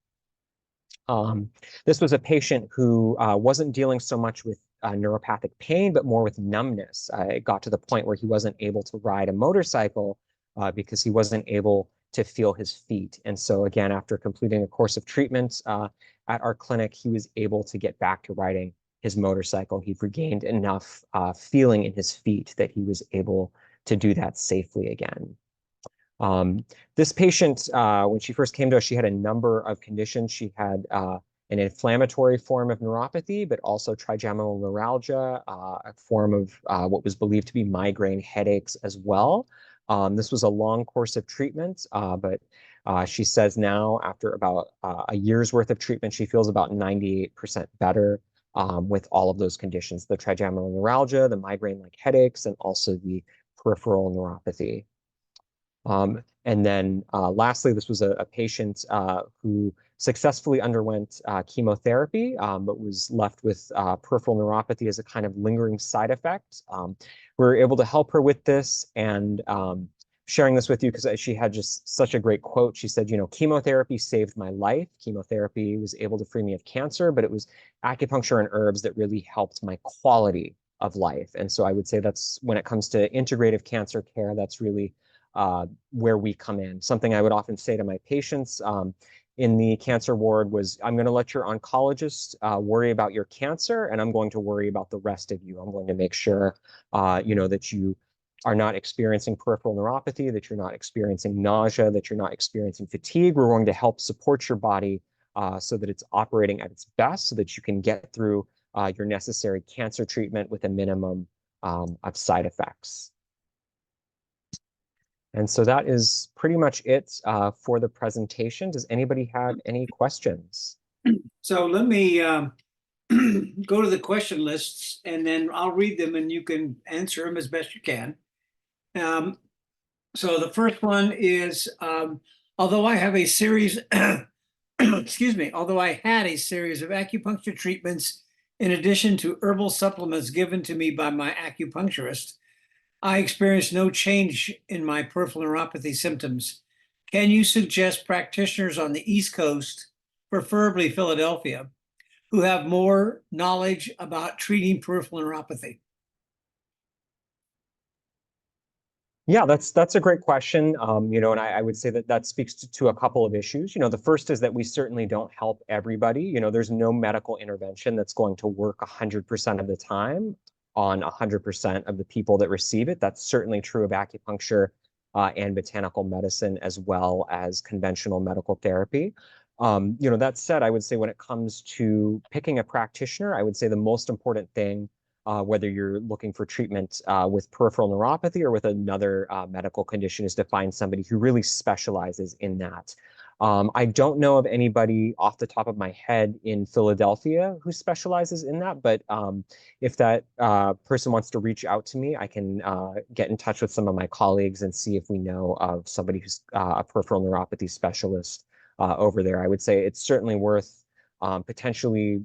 S2: This was a patient who wasn't dealing so much with neuropathic pain, but more with numbness. It got to the point where he wasn't able to ride a motorcycle because he wasn't able to feel his feet. And so again, after completing a course of treatment at our clinic, he was able to get back to riding his motorcycle. He'd regained enough feeling in his feet that he was able to do that safely again. This patient, when she first came to us, she had a number of conditions. She had an inflammatory form of neuropathy, but also trigeminal neuralgia, a form of what was believed to be migraine headaches as well. This was a long course of treatment, but she says now, after about a year's worth of treatment, she feels about 98% better with all of those conditions, the trigeminal neuralgia, the migraine-like headaches, and also the peripheral neuropathy. And then lastly, this was a patient who successfully underwent chemotherapy, but was left with peripheral neuropathy as a kind of lingering side effect. We were able to help her with this, and sharing this with you because she had just such a great quote. She said, chemotherapy saved my life. Chemotherapy was able to free me of cancer, but it was acupuncture and herbs that really helped my quality of life. And so I would say that's, when it comes to integrative cancer care, that's really where we come in. Something I would often say to my patients in the cancer ward was, I'm going to let your oncologist worry about your cancer, and I'm going to worry about the rest of you. I'm going to make sure, that you are not experiencing peripheral neuropathy, that you're not experiencing nausea, that you're not experiencing fatigue. We're going to help support your body so that it's operating at its best, so that you can get through your necessary cancer treatment with a minimum of side effects. And so that is pretty much it for the presentation. Does anybody have any questions?
S1: So let me go to the question lists and then I'll read them and you can answer them as best you can. Um, so the first one is, although I have a series, excuse me, although I had a series of acupuncture treatments in addition to herbal supplements given to me by my acupuncturist, I experienced no change in my peripheral neuropathy symptoms. Can you suggest practitioners on the East Coast, preferably Philadelphia, who have more knowledge about treating peripheral neuropathy?
S2: Yeah, that's a great question. And I would say that that speaks to a couple of issues. The first is that we certainly don't help everybody. There's no medical intervention that's going to work 100% of the time on 100% of the people that receive it. That's certainly true of acupuncture and botanical medicine as well as conventional medical therapy. That said, I would say when it comes to picking a practitioner, I would say the most important thing whether you're looking for treatment with peripheral neuropathy or with another medical condition, is to find somebody who really specializes in that. I don't know of anybody off the top of my head in Philadelphia who specializes in that, but if that person wants to reach out to me, I can get in touch with some of my colleagues and see if we know of somebody who's a peripheral neuropathy specialist over there. I would say it's certainly worth potentially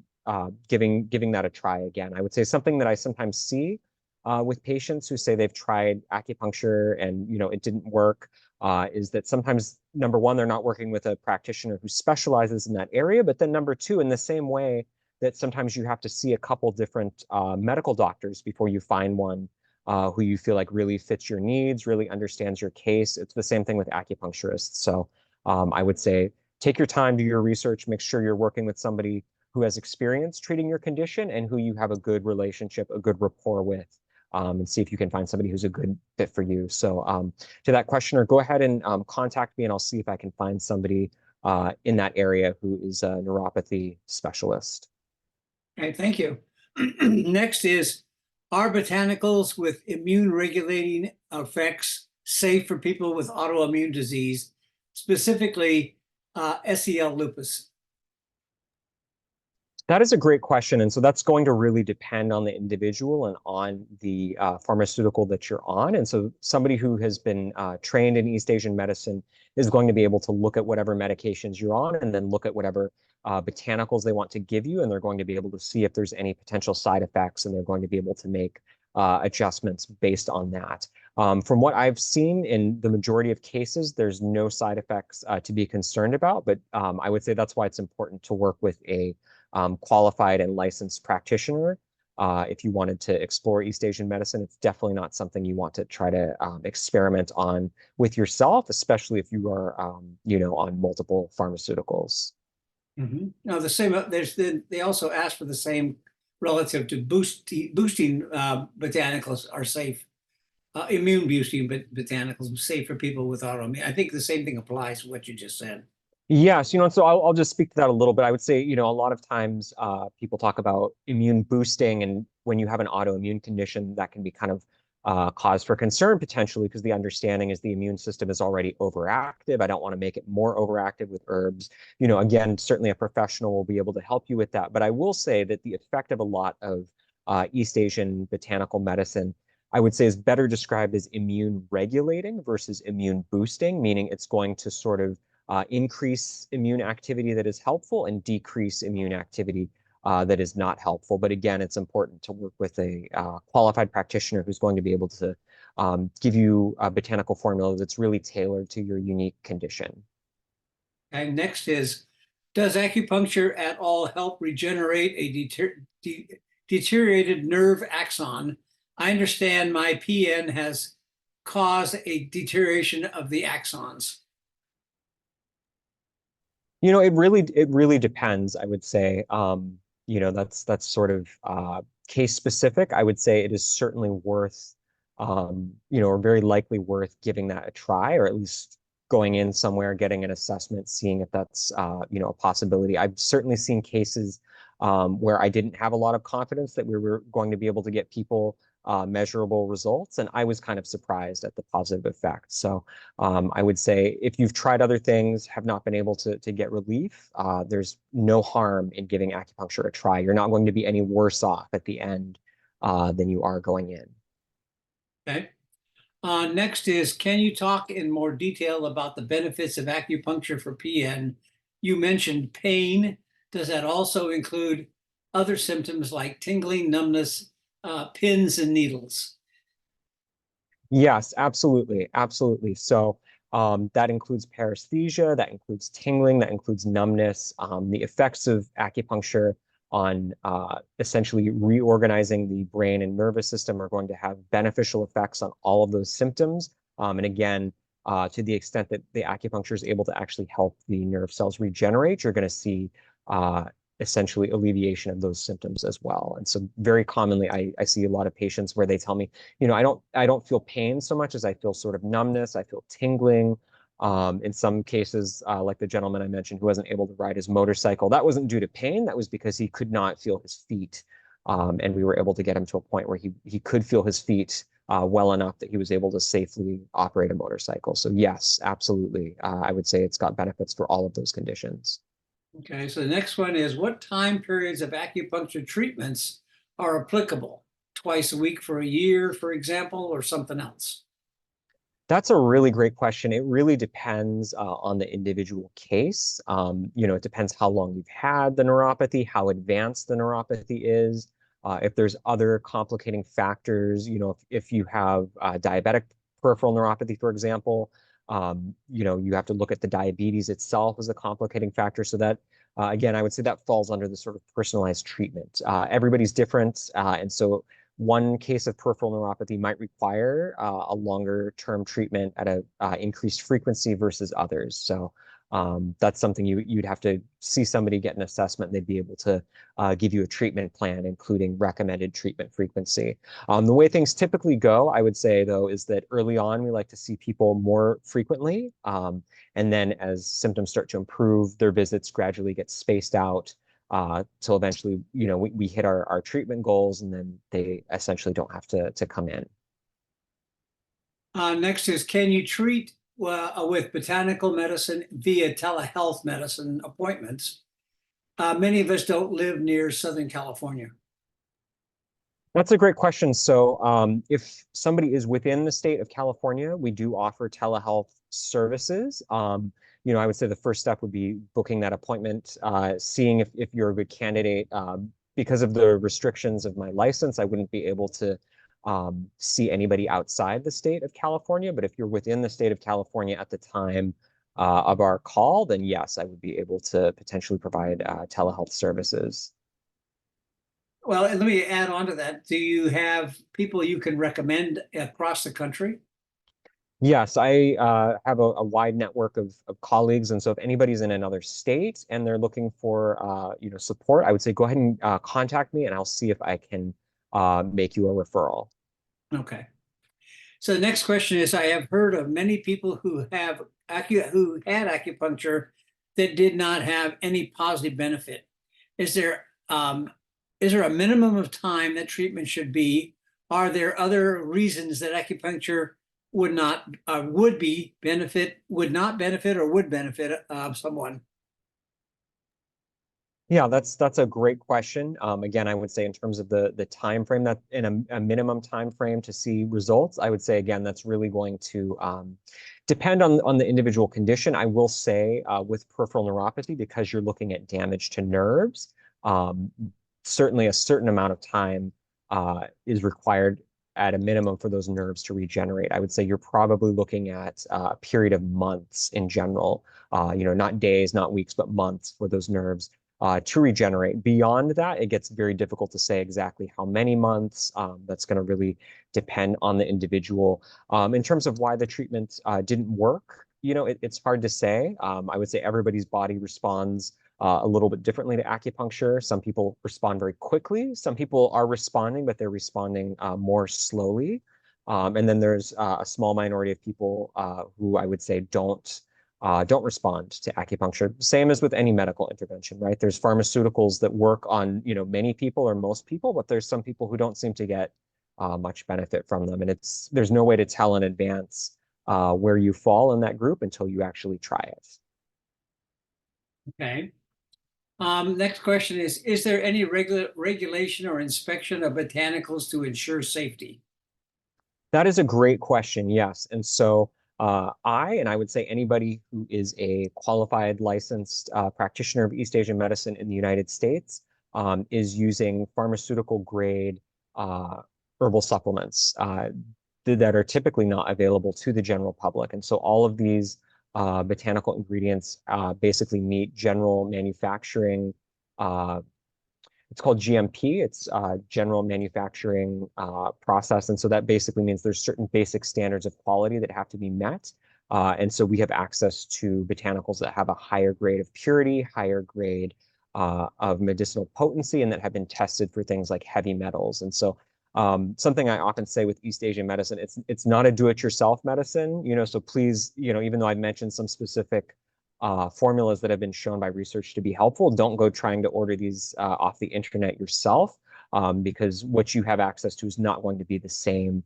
S2: giving that a try again. I would say something that I sometimes see with patients who say they've tried acupuncture and it didn't work is that sometimes number one, they're not working with a practitioner who specializes in that area, but then number two, in the same way that sometimes you have to see a couple different medical doctors before you find one who you feel like really fits your needs, really understands your case. It's the same thing with acupuncturists. So I would say take your time, do your research, make sure you're working with somebody who has experience treating your condition and who you have a good relationship, a good rapport with, and see if you can find somebody who's a good fit for you. So to that questioner, go ahead and contact me and I'll see if I can find somebody in that area who is a neuropathy specialist.
S1: Okay, thank you. Next is, are botanicals with immune regulating effects safe for people with autoimmune disease, specifically SEL lupus?
S2: That is a great question. And so that's going to really depend on the individual and on the pharmaceutical that you're on. And so somebody who has been trained in East Asian medicine is going to be able to look at whatever medications you're on and then look at whatever botanicals they want to give you. And they're going to be able to see if there's any potential side effects, and they're going to be able to make adjustments based on that. From what I've seen in the majority of cases, there's no side effects to be concerned about. But I would say that's why it's important to work with a qualified and licensed practitioner. If you wanted to explore East Asian medicine, it's definitely not something you want to try to experiment on with yourself, especially if you are, on multiple pharmaceuticals.
S1: Now the same, they also ask for the same relative to boosting botanicals are safe. Immune boosting botanicals safe for people with autoimmune. I think the same thing applies to what you just said.
S2: Yes, and so I'll just speak to that a little bit. I would say, a lot of times people talk about immune boosting, and when you have an autoimmune condition, that can be kind of cause for concern potentially, because the understanding is the immune system is already overactive. I don't want to make it more overactive with herbs. Again, certainly a professional will be able to help you with that. But I will say that the effect of a lot of East Asian botanical medicine, I would say, is better described as immune regulating versus immune boosting, meaning it's going to sort of increase immune activity that is helpful and decrease immune activity that is not helpful. But again, it's important to work with a qualified practitioner who's going to be able to give you a botanical formula that's really tailored to your unique condition.
S1: And next is, does acupuncture at all help regenerate a deteriorated nerve axon? I understand my PN has caused a deterioration of the axons.
S2: It really depends, I would say. That's sort of case specific. I would say it is certainly worth, or very likely worth giving that a try, or at least going in somewhere, getting an assessment, seeing if that's, a possibility. I've certainly seen cases where I didn't have a lot of confidence that we were going to be able to get people measurable results. And I was kind of surprised at the positive effect. So I would say if you've tried other things, have not been able to get relief, there's no harm in giving acupuncture a try. You're not going to be any worse off at the end than you are going in.
S1: Okay. Next is, can you talk in more detail about the benefits of acupuncture for PN? You mentioned pain. Does that also include other symptoms like tingling, numbness, pins, and needles?
S2: Yes, absolutely. Absolutely. So that includes paresthesia, that includes tingling, that includes numbness. The effects of acupuncture on essentially reorganizing the brain and nervous system are going to have beneficial effects on all of those symptoms. And again, to the extent that the acupuncture is able to actually help the nerve cells regenerate, you're going to see essentially alleviation of those symptoms as well. And so very commonly, I see a lot of patients where they tell me, I don't feel pain so much as I feel sort of numbness. I feel tingling. In some cases, like the gentleman I mentioned who wasn't able to ride his motorcycle, that wasn't due to pain. That was because he could not feel his feet. And we were able to get him to a point where he could feel his feet well enough that he was able to safely operate a motorcycle. So yes, absolutely. I would say it's got benefits for all of those conditions.
S1: Okay, so the next one is, what time periods of acupuncture treatments are applicable? Twice a week for a year, for example, or something else?
S2: That's a really great question. It really depends on the individual case. It depends how long you've had the neuropathy, how advanced the neuropathy is, if there's other complicating factors. If you have diabetic peripheral neuropathy, for example, you have to look at the diabetes itself as a complicating factor. So that, again, I would say that falls under the sort of personalized treatment. Everybody's different, and so one case of peripheral neuropathy might require a longer term treatment at a increased frequency versus others. So that's something you'd have to see somebody get an assessment. And they'd be able to give you a treatment plan, including recommended treatment frequency. The way things typically go, I would say, though, is that early on, we like to see people more frequently. And then as symptoms start to improve, their visits gradually get spaced out till eventually, we hit our treatment goals, and then they essentially don't have to come in.
S1: Next is, can you treat with botanical medicine via telehealth medicine appointments? Many of us don't live near Southern California.
S2: That's a great question. So if somebody is within the state of California, we do offer telehealth services. I would say the first step would be booking that appointment, seeing if you're a good candidate. Because of the restrictions of my license, I wouldn't be able to see anybody outside the state of California. But if you're within the state of California at the time of our call, then yes, I would be able to potentially provide telehealth services.
S1: Well, and let me add on to that. Do you have people you can recommend across the country?
S2: Yes, I have a wide network of colleagues, and so if anybody's in another state and they're looking for support, I would say go ahead and contact me, and I'll see if I can make you a referral.
S1: Okay. So the next question is, I have heard of many people who had acupuncture that did not have any positive benefit. Is there a minimum of time that treatment should be? Are there other reasons that acupuncture would not would not benefit, or would benefit someone?
S2: Yeah, that's a great question. Again, I would say in terms of the time frame, that in a minimum time frame to see results, I would say again that's really going to depend on the individual condition. I will say with peripheral neuropathy, because you're looking at damage to nerves, certainly a certain amount of time is required at a minimum for those nerves to regenerate. I would say you're probably looking at a period of months in general, not days, not weeks, but months for those nerves to regenerate. Beyond that, it gets very difficult to say exactly how many months. That's going to really depend on the individual. In terms of why the treatment didn't work, it's hard to say. I would say everybody's body responds a little bit differently to acupuncture. Some people respond very quickly. Some people are responding, but they're responding more slowly. And then there's a small minority of people who I would say don't respond to acupuncture. Same as with any medical intervention, right? There's pharmaceuticals that work on, many people or most people, but there's some people who don't seem to get much benefit from them. And there's no way to tell in advance where you fall in that group until you actually try it.
S1: Okay. Next question is there any regulation or inspection of botanicals to ensure safety?
S2: That is a great question, yes. And so I would say anybody who is a qualified licensed practitioner of East Asian medicine in the United States is using pharmaceutical grade herbal supplements that are typically not available to the general public. And so all of these botanical ingredients basically meet general manufacturing it's called GMP. It's general manufacturing process. And so that basically means there's certain basic standards of quality that have to be met. And so we have access to botanicals that have a higher grade of purity, higher grade of medicinal potency, and that have been tested for things like heavy metals. And so something I often say with East Asian medicine, it's not a do-it-yourself medicine, so please, even though I mentioned some specific formulas that have been shown by research to be helpful, don't go trying to order these off the internet yourself, because what you have access to is not going to be the same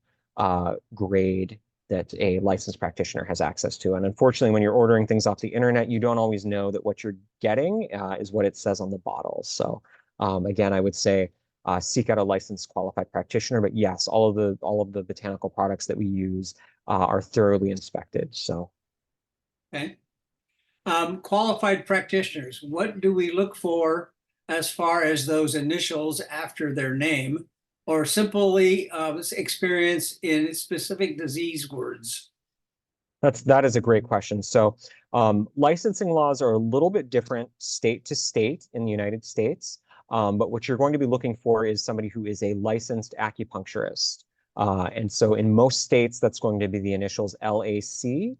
S2: grade that a licensed practitioner has access to. And unfortunately, when you're ordering things off the internet, you don't always know that what you're getting is what it says on the bottle. So again, I would say seek out a licensed qualified practitioner. But yes, all of the botanical products that we use are thoroughly inspected. So.
S1: Okay. Qualified practitioners, what do we look for as far as those initials after their name, or simply experience in specific disease words?
S2: That is a great question. So licensing laws are a little bit different state to state in the United States. But what you're going to be looking for is somebody who is a licensed acupuncturist. And so in most states, that's going to be the initials L.AC.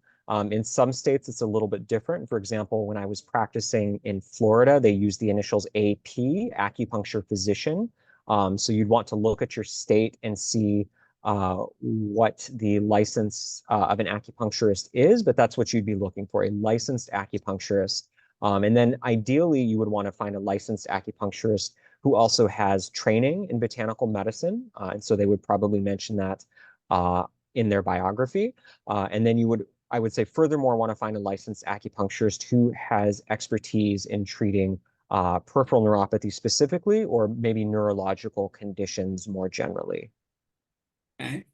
S2: In some states, it's a little bit different. For example, when I was practicing in Florida, they use the initials AP, acupuncture physician. So you'd want to look at your state and see what the license of an acupuncturist is, but that's what you'd be looking for, a licensed acupuncturist. And then ideally, you would want to find a licensed acupuncturist who also has training in botanical medicine. And so they would probably mention that in their biography. And then I would say, furthermore, want to find a licensed acupuncturist who has expertise in treating peripheral neuropathy specifically, or maybe neurological conditions more generally.
S1: Okay.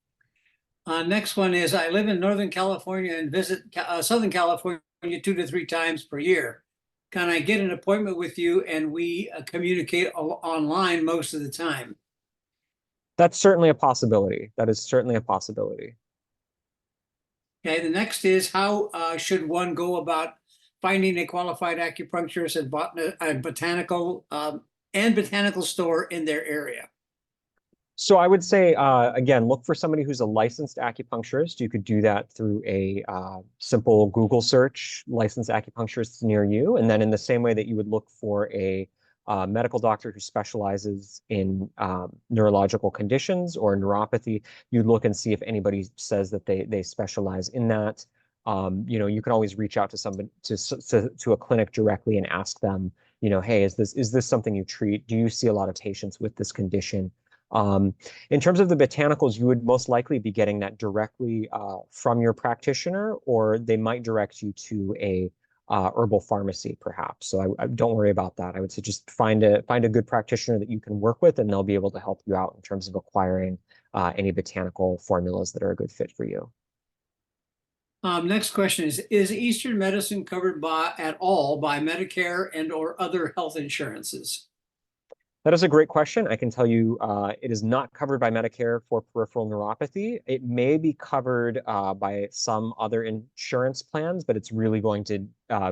S1: Next one is, I live in Northern California and visit Southern California 2 to 3 times per year. Can I get an appointment with you and we communicate online most of the time?
S2: That's certainly a possibility. That is certainly a possibility.
S1: Okay, the next is, how should one go about finding a qualified acupuncturist and botanical store in their area?
S2: So I would say, again, look for somebody who's a licensed acupuncturist. You could do that through a simple Google search, licensed acupuncturists near you. And then in the same way that you would look for a medical doctor who specializes in neurological conditions or neuropathy, you'd look and see if anybody says that they specialize in that. You can always reach out to somebody to a clinic directly and ask them, hey, is this something you treat? Do you see a lot of patients with this condition? In terms of the botanicals, you would most likely be getting that directly from your practitioner, or they might direct you to a herbal pharmacy, perhaps. So I don't worry about that. I would say just find a good practitioner that you can work with, and they'll be able to help you out in terms of acquiring any botanical formulas that are a good fit for you.
S1: Next question is Eastern medicine covered at all by Medicare and or other health insurances?
S2: That is a great question. I can tell you it is not covered by Medicare for peripheral neuropathy. It may be covered by some other insurance plans, but it's really going to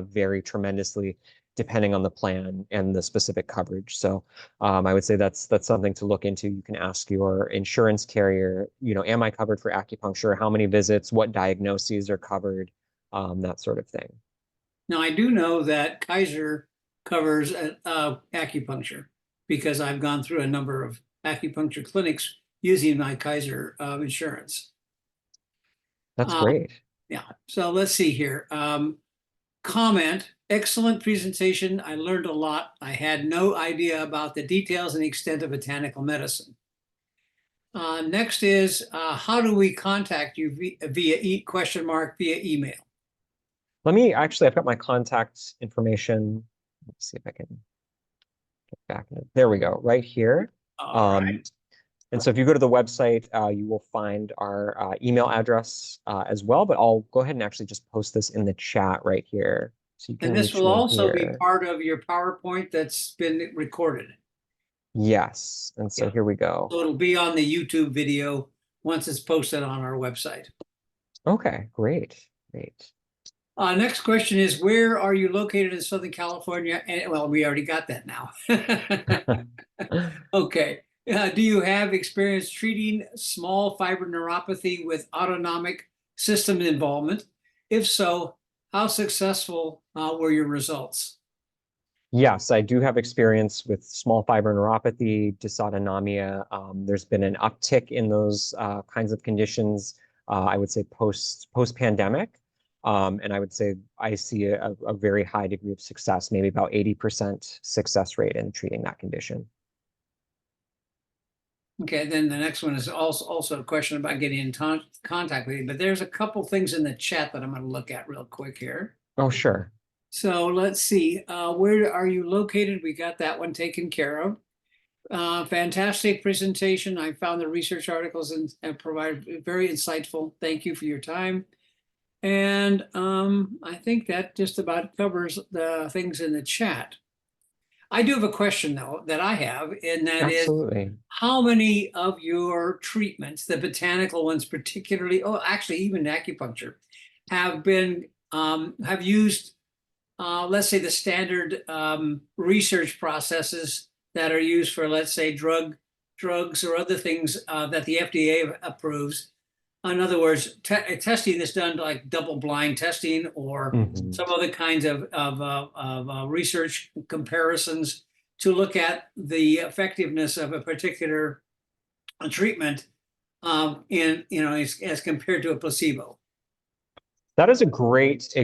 S2: vary tremendously depending on the plan and the specific coverage. So I would say that's something to look into. You can ask your insurance carrier, am I covered for acupuncture? How many visits? What diagnoses are covered? That sort of thing.
S1: Now, I do know that Kaiser covers acupuncture, because I've gone through a number of acupuncture clinics using my Kaiser insurance.
S2: That's great.
S1: Yeah, so let's see here. Comment, excellent presentation. I learned a lot. I had no idea about the details and extent of botanical medicine. Next is, how do we contact you via email?
S2: Let me actually, I've got my contact information. Let's see if I can get back. There we go, right here.
S1: All right.
S2: Um, and so if you go to the website, you will find our email address as well, but I'll go ahead and actually just post this in the chat right here. So you can
S1: And this
S2: reach
S1: will
S2: me
S1: also be
S2: here.
S1: part of your PowerPoint that's been recorded.
S2: Yes. And so
S1: Yeah.
S2: here we go.
S1: So it'll be on the YouTube video once it's posted on our website.
S2: Okay, great. Great.
S1: Next question is, where are you located in Southern California? And well, we already got that now. Okay. Do you have experience treating small fiber neuropathy with autonomic system involvement? If so, how successful were your results?
S2: Yes, I do have experience with small fiber neuropathy, dysautonomia. There's been an uptick in those kinds of conditions. I would say post pandemic, and I would say I see a very high degree of success, maybe about 80% success rate in treating that condition.
S1: Okay, then the next one is also a question about getting in contact with you, but there's a couple things in the chat that I'm going to look at real quick here.
S2: Oh, sure.
S1: So let's see, where are you located? We got that one taken care of. Fantastic presentation. I found the research articles and provided very insightful. Thank you for your time. And I think that just about covers the things in the chat. I do have a question though that I have, and that is,
S2: Absolutely.
S1: how many of your treatments, the botanical ones particularly, oh, actually even acupuncture, have used, let's say, the standard research processes that are used for, let's say, drugs or other things that the FDA approves. In other words, testing that's done like double-blind testing or
S2: Mhm.
S1: some other kinds of research comparisons to look at the effectiveness of a particular treatment as compared to a placebo.
S2: That is a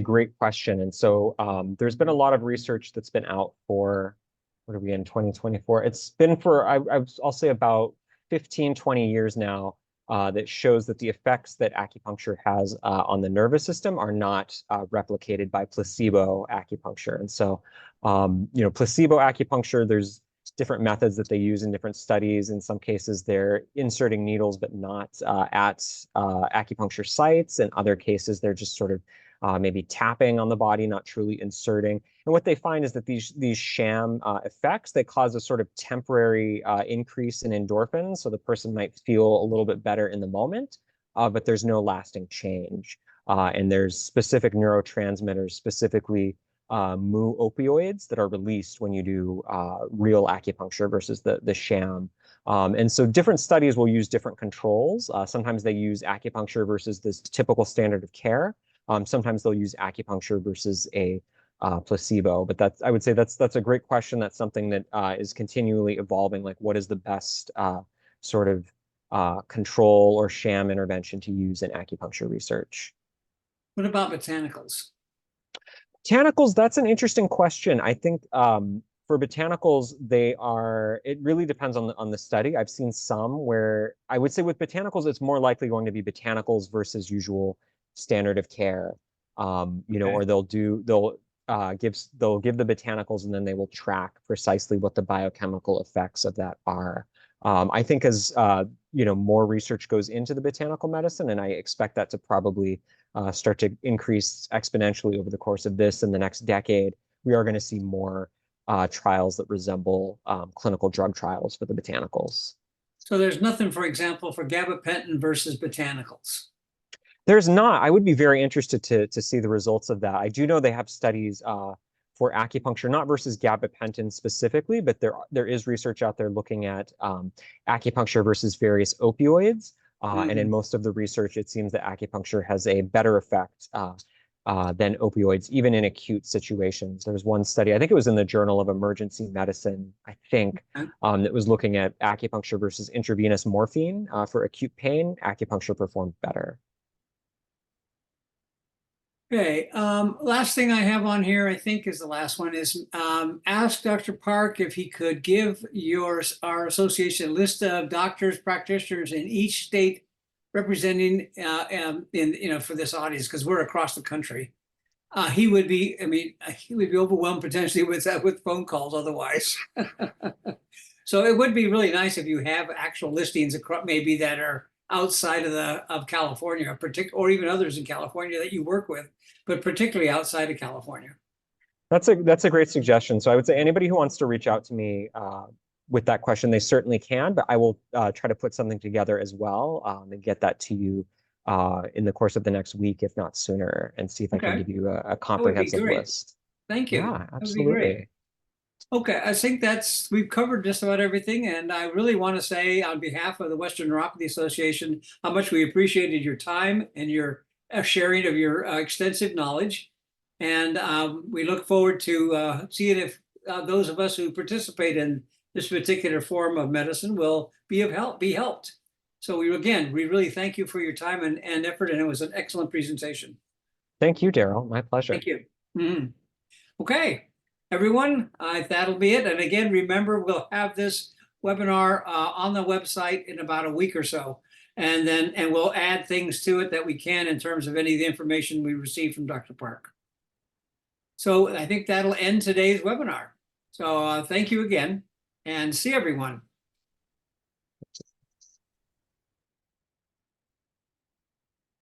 S2: great question. And so there's been a lot of research that's been out for, what are we in 2024? It's been for, I'll say about 15, 20 years now, that shows that the effects that acupuncture has on the nervous system are not replicated by placebo acupuncture. And so, placebo acupuncture, there's different methods that they use in different studies. In some cases, they're inserting needles, but not at acupuncture sites. In other cases, they're just sort of maybe tapping on the body, not truly inserting. And what they find is that these sham effects, they cause a sort of temporary increase in endorphins. So the person might feel a little bit better in the moment, but there's no lasting change. And there's specific neurotransmitters, specifically mu opioids, that are released when you do real acupuncture versus the sham. And so different studies will use different controls. Sometimes they use acupuncture versus this typical standard of care. Sometimes they'll use acupuncture versus a placebo. But I would say that's a great question. That's something that is continually evolving. Like, what is the best sort of control or sham intervention to use in acupuncture research?
S1: What about botanicals?
S2: Botanicals, that's an interesting question. I think for botanicals, it really depends on the study. I've seen some where I would say with botanicals, it's more likely going to be botanicals versus usual standard of care.
S1: Okay.
S2: Or they'll give the botanicals and then they will track precisely what the biochemical effects of that are. I think as more research goes into the botanical medicine, and I expect that to probably start to increase exponentially over the course of this and the next decade, we are going to see more trials that resemble clinical drug trials for the botanicals.
S1: So there's nothing, for example, for gabapentin versus botanicals.
S2: There's not. I would be very interested to see the results of that. I do know they have studies for acupuncture, not versus gabapentin specifically, but there is research out there looking at acupuncture versus various opioids. And in most of the research, it seems that acupuncture has a better effect than opioids, even in acute situations. There's one study, I think it was in the Journal of Emergency Medicine, I think, that was looking at acupuncture versus intravenous morphine for acute pain. Acupuncture performed better.
S1: Okay, last thing I have on here, I think is the last one, is ask Dr. Park if he could give our association a list of doctors, practitioners in each state representing for this audience, because we're across the country. He would be, he would be overwhelmed potentially with phone calls otherwise. So it would be really nice if you have actual listings across, maybe that are outside of California, or even others in California that you work with, but particularly outside of California.
S2: That's a great suggestion. So I would say anybody who wants to reach out to me with that question, they certainly can, but I will try to put something together as well and get that to you in the course of the next week, if not sooner, and see if I can
S1: Okay,
S2: give you a
S1: that would be
S2: comprehensive
S1: great.
S2: list.
S1: Thank you.
S2: Yeah,
S1: That would be great.
S2: absolutely.
S1: Okay, I think we've covered just about everything, and I really want to say on behalf of the Western Neuropathy Association how much we appreciated your time and your sharing of your extensive knowledge, and we look forward to seeing if those of us who participate in this particular form of medicine will be helped. So we really thank you for your time and effort, and it was an excellent presentation.
S2: Thank you, Daryl. My pleasure.
S1: Thank you. Mhm. Okay, everyone, that'll be it. And again, remember, we'll have this webinar on the website in about a week or so. And we'll add things to it that we can in terms of any of the information we receive from Dr. Park. So I think that'll end today's webinar. So thank you again, and see everyone.